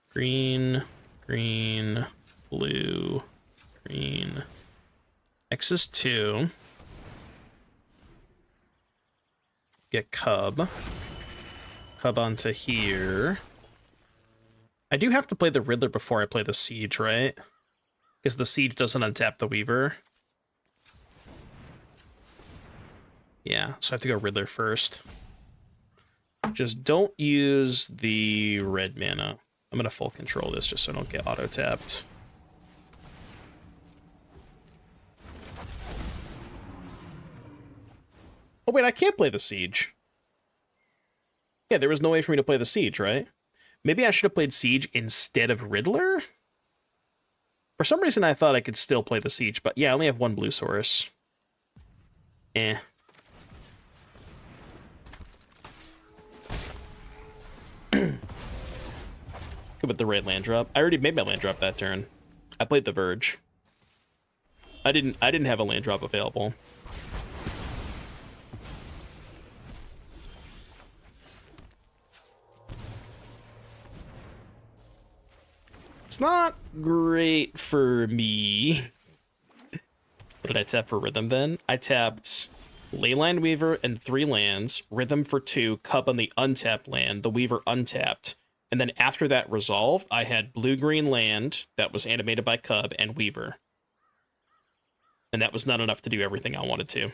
green, green, blue, green. X is 2. Get Cub. Cub onto here. I do have to play the Riddler before I play the Siege, right? Because the Siege doesn't untap the Weaver. Yeah, so I have to go Riddler first. Just don't use the red mana. I'm going to full control this just so I don't get auto-tapped. Oh, wait, I can't play the Siege. Yeah, there was no way for me to play the Siege, right? Maybe I should have played Siege instead of Riddler? For some reason, I thought I could still play the Siege, but yeah, I only have one blue source. Eh. Good with the red land drop. I already made my land drop that turn. I played the Verge. I didn't have a land drop available. It's not great for me. What did I tap for Rhythm then? I tapped Leyline Weaver and 3 lands, Rhythm for 2, Cub on the untapped land, the Weaver untapped. And then after that resolve, I had blue-green land that was animated by Cub and Weaver. And that was not enough to do everything I wanted to.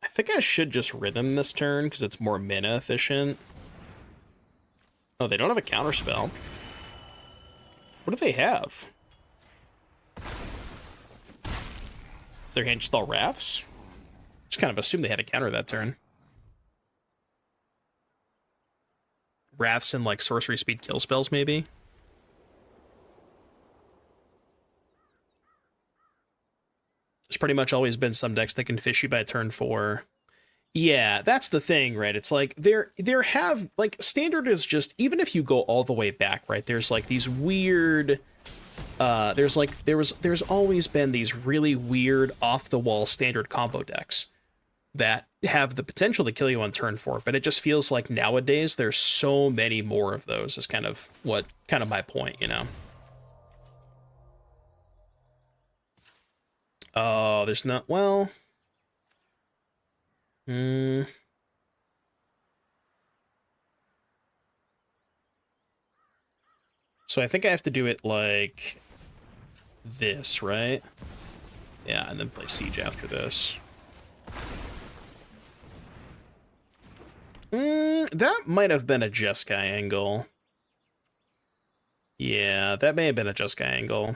I think I should just Rhythm this turn because it's more mana efficient. Oh, they don't have a counterspell. What do they have? Is their hand just all Wraths? Just kind of assumed they had a counter that turn. Wraths and like sorcery speed kill spells, maybe? There's pretty much always been some decks that can fish you by turn 4. Yeah, that's the thing, right? It's like there have like standard is just, even if you go all the way back, right? There's like these weird there's always been these really weird off the wall standard combo decks that have the potential to kill you on turn 4, but it just feels like nowadays there's so many more of those is kind of my point, you know. Oh, there's not, well, so I think I have to do it like this, right? Yeah, and then play Siege after this. That might have been a Jeskai angle. Yeah, that may have been a Jeskai angle.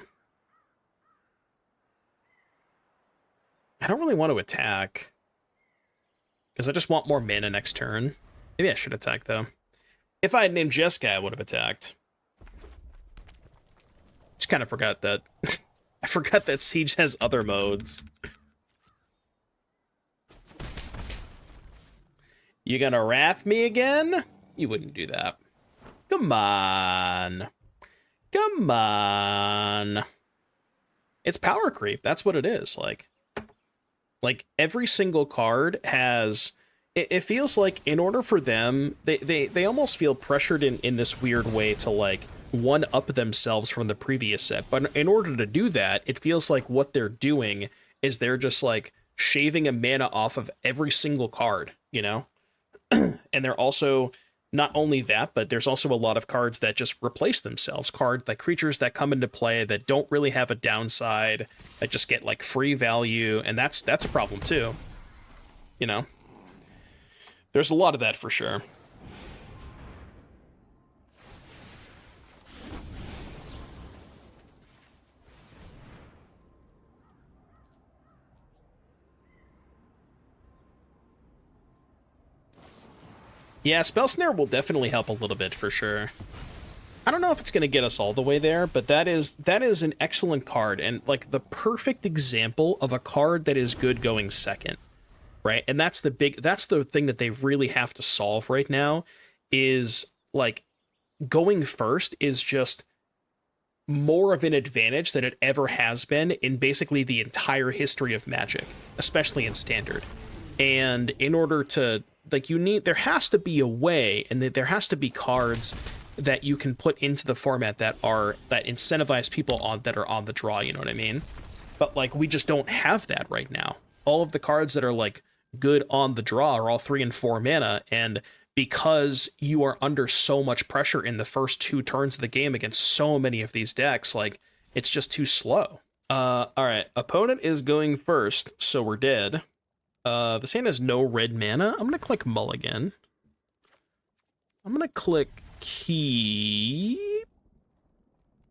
I don't really want to attack, because I just want more mana next turn. Maybe I should attack, though. If I had named Jeskai, I would have attacked. Just kind of forgot that. I forgot that Siege has other modes. You gonna wrath me again? You wouldn't do that. Come on. Come on. It's power creep. That's what it is. Like every single card has... It feels like in order for them, they almost feel pressured in this weird way to like one-up themselves from the previous set. But in order to do that, it feels like what they're doing is they're just like shaving a mana off of every single card, you know? And they're also, not only that, but there's also a lot of cards that just replace themselves. Cards like creatures that come into play that don't really have a downside, that just get like free value, and that's a problem too. You know? There's a lot of that for sure. Yeah, Spell Snare will definitely help a little bit for sure. I don't know if it's going to get us all the way there, but that is an excellent card, and like the perfect example of a card that is good going second, right? And that's the thing that they really have to solve right now, is like going first is just more of an advantage than it ever has been in basically the entire history of Magic, especially in Standard. And in order to, like, there has to be a way, and there has to be cards that you can put into the format that incentivize people that are on the draw, you know what I mean? But like, we just don't have that right now. All of the cards that are like good on the draw are all 3 and 4 mana, and because you are under so much pressure in the first 2 turns of the game against so many of these decks, like, it's just too slow. All right, opponent is going first, so we're dead. This hand has no red mana. I'm gonna click Mulligan. I'm gonna click Keep.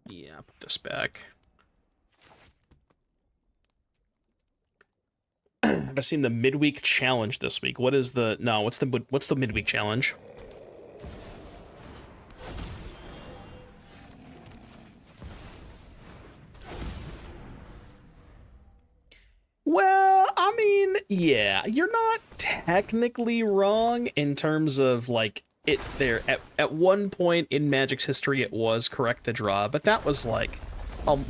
Yeah, put this back. Have I seen the midweek challenge this week? What's the midweek challenge? Yeah, you're not technically wrong in terms of like it there at one point in Magic's history it was correct to draw, but that was like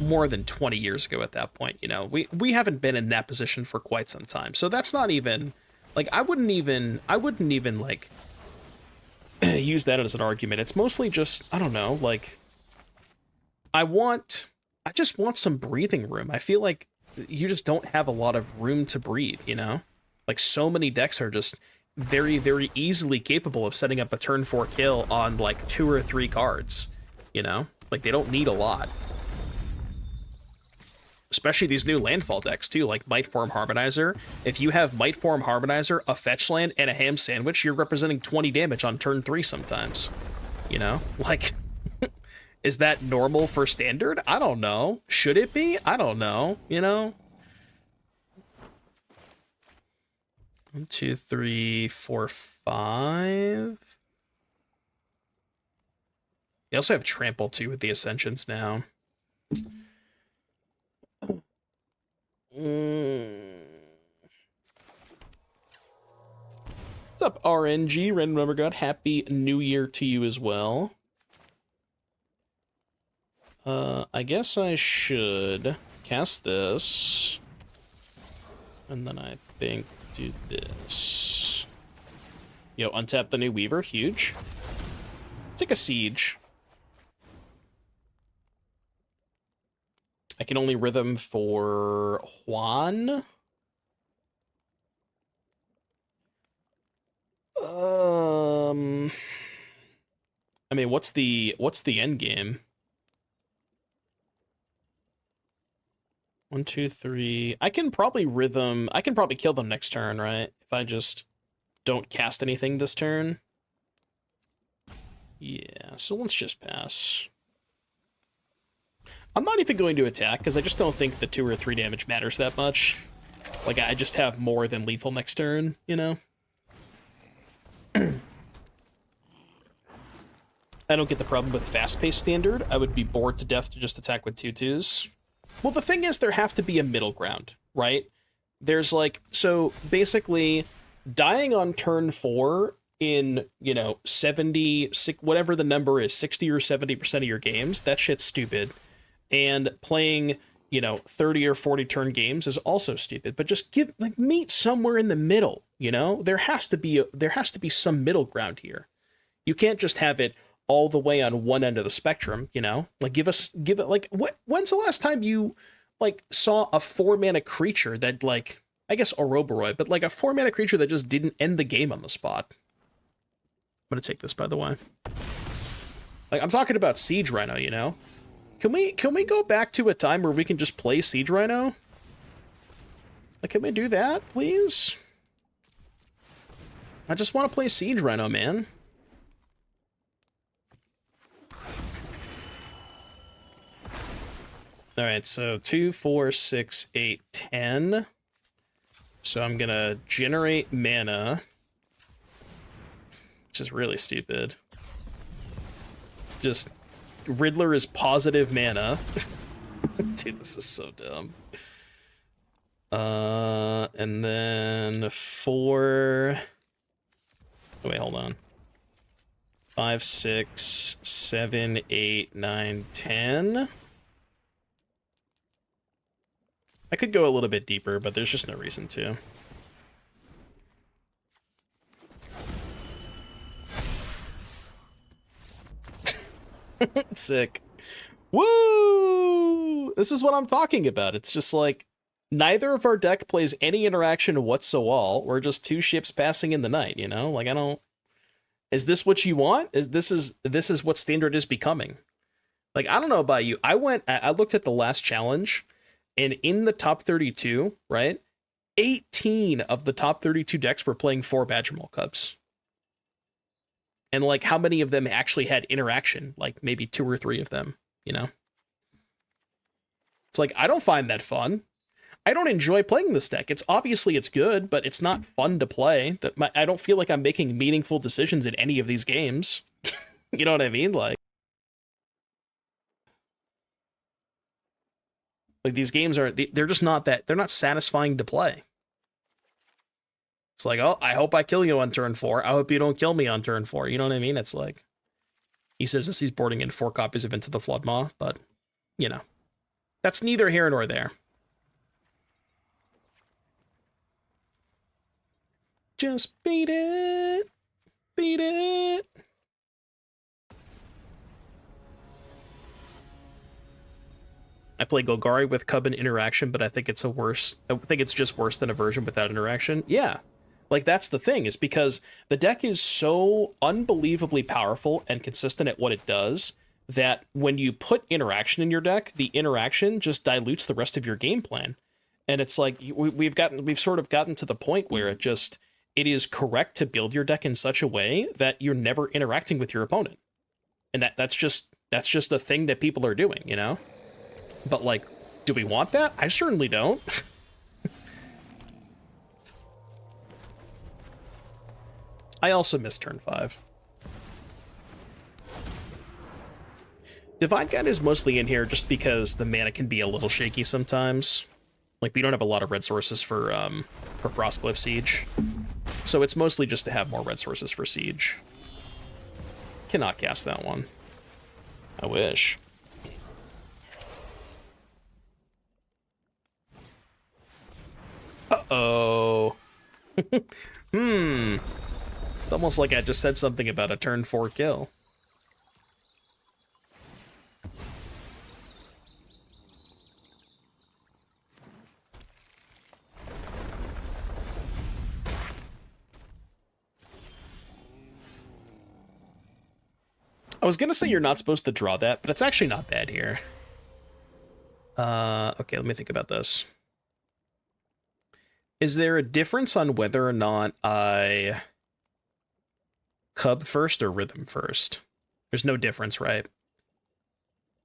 more than 20 years ago at that point, you know. We haven't been in that position for quite some time. So that's not even like I wouldn't even like use that as an argument. It's mostly just I don't know, like I just want some breathing room. I feel like you just don't have a lot of room to breathe, you know? Like so many decks are just very, very easily capable of setting up a turn 4 kill on like 2 or 3 cards, you know? Like they don't need a lot. Especially these new landfall decks too, like Mightform Harmonizer. If you have Mightform Harmonizer, a fetch land, and a ham sandwich, you're representing 20 damage on turn 3 sometimes. You know? Like... Is that normal for standard? I don't know. Should it be? I don't know. You know? 1, 2, 3, 4, 5. You also have Trample too with the Ascensions now. What's up, RNG? Random Number God. Happy New Year to you as well. I guess I should cast this. And then I think do this. Yo, untap the new Weaver. Huge. Take a Siege. I can only Rhythm for Juan. I mean, what's the end game? 1, 2, 3. I can probably Rhythm. I can probably kill them next turn, right? If I just don't cast anything this turn. Yeah, so let's just pass. I'm not even going to attack, because I just don't think the 2 or 3 damage matters that much. Like, I just have more than lethal next turn, you know? I don't get the problem with fast-paced standard. I would be bored to death to just attack with 2/2s. Well, the thing is, there have to be a middle ground, right? There's like, so basically, dying on turn 4 in, you know, 70, whatever the number is, 60 or 70% of your games, that shit's stupid. And playing, you know, 30 or 40 turn games is also stupid. But just meet somewhere in the middle, you know? There has to be some middle ground here. You can't just have it all the way on one end of the spectrum, you know? Like, give it, like, when's the last time you, like, saw a 4-mana creature that, like, I guess Ouroboros, but, like, a 4-mana creature that just didn't end the game on the spot? I'm gonna take this, by the way. Like, I'm talking about Siege Rhino, you know? Can we go back to a time where we can just play Siege Rhino? Like, can we do that, please? I just want to play Siege Rhino, man. All right, so 2, 4, 6, 8, 10. So I'm gonna generate mana, which is really stupid. Just Riddler is positive mana. Dude, this is so dumb. And then 4. Oh, wait, hold on. 5, 6, 7, 8, 9, 10. I could go a little bit deeper, but there's just no reason to. Sick. Woo! This is what I'm talking about. It's just like, neither of our deck plays any interaction whatsoever. We're just 2 ships passing in the night, you know? Like, I don't... Is this what you want? This is what Standard is becoming. Like, I don't know about you. I looked at the last challenge, and in the top 32, right? 18 of the top 32 decks were playing 4 Badgermaul Cubs. And, like, how many of them actually had interaction? Like, maybe 2 or 3 of them, you know? It's like, I don't find that fun. I don't enjoy playing this deck. It's good, but it's not fun to play. I don't feel like I'm making meaningful decisions in any of these games. You know what I mean? Like these games they're just not that, they're not satisfying to play. It's like, oh, I hope I kill you on turn 4. I hope you don't kill me on turn 4. You know what I mean? It's like, he says this, he's boarding in 4 copies of Into the Floodmaw, but, you know, that's neither here nor there. Just beat it. Beat it. I play Golgari with Cub and interaction, but I think it's just worse than a version without interaction. Yeah. Like, that's the thing, is because the deck is so unbelievably powerful and consistent at what it does that when you put interaction in your deck, the interaction just dilutes the rest of your game plan. And it's like, we've sort of gotten to the point where it is correct to build your deck in such a way that you're never interacting with your opponent. And that's just a thing that people are doing, you know? But, like, do we want that? I certainly don't. I also missed turn 5. Divine Guide is mostly in here just because the mana can be a little shaky sometimes. Like, we don't have a lot of red sources for Frostcliff Siege. So it's mostly just to have more red sources for Siege. Cannot cast that one. I wish. Uh-oh. It's almost like I just said something about a turn 4 kill. I was gonna say you're not supposed to draw that, but it's actually not bad here. Okay, let me think about this. Is there a difference on whether or not I Cub first or Rhythm first? There's no difference, right?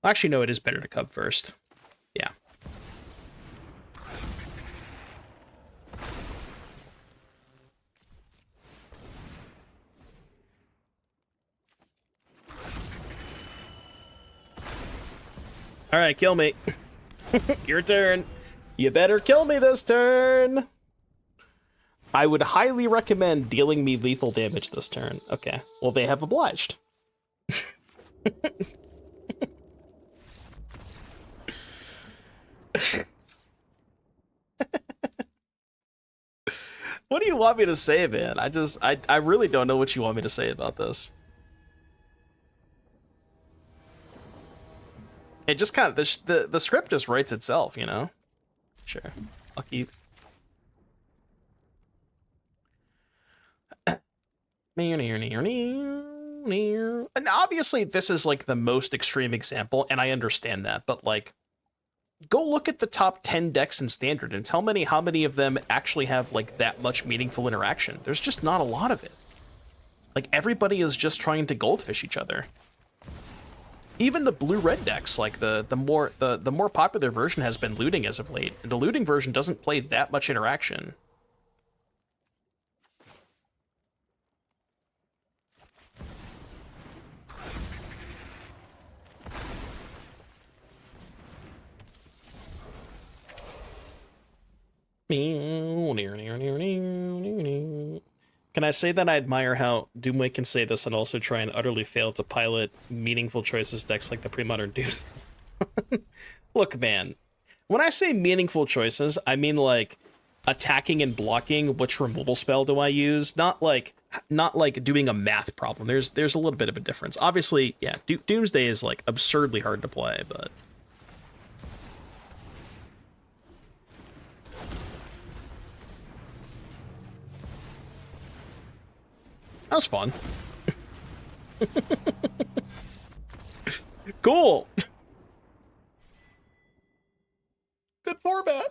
Actually, no, it is better to Cub first. Yeah. All right, kill me. Your turn. You better kill me this turn. I would highly recommend dealing me lethal damage this turn. Okay, well, they have obliged. What do you want me to say, man? I really don't know what you want me to say about this. It just kind of, the script just writes itself, you know? Sure, I'll keep. And obviously this is like the most extreme example, and I understand that, but like, go look at the top 10 decks in Standard and tell me how many of them actually have like that much meaningful interaction. There's just not a lot of it. Like, everybody is just trying to goldfish each other. Even the blue-red decks, like the more popular version has been looting as of late, and the looting version doesn't play that much interaction. Can I say that I admire how Doomway can say this and also try and utterly fail to pilot meaningful choices decks like the pre-modern Deuce? Look, man, when I say meaningful choices, I mean like attacking and blocking. Which removal spell do I use? Not like doing a math problem. There's a little bit of a difference. Obviously, yeah, Doomsday is like absurdly hard to play, but that was fun. Cool. Good format.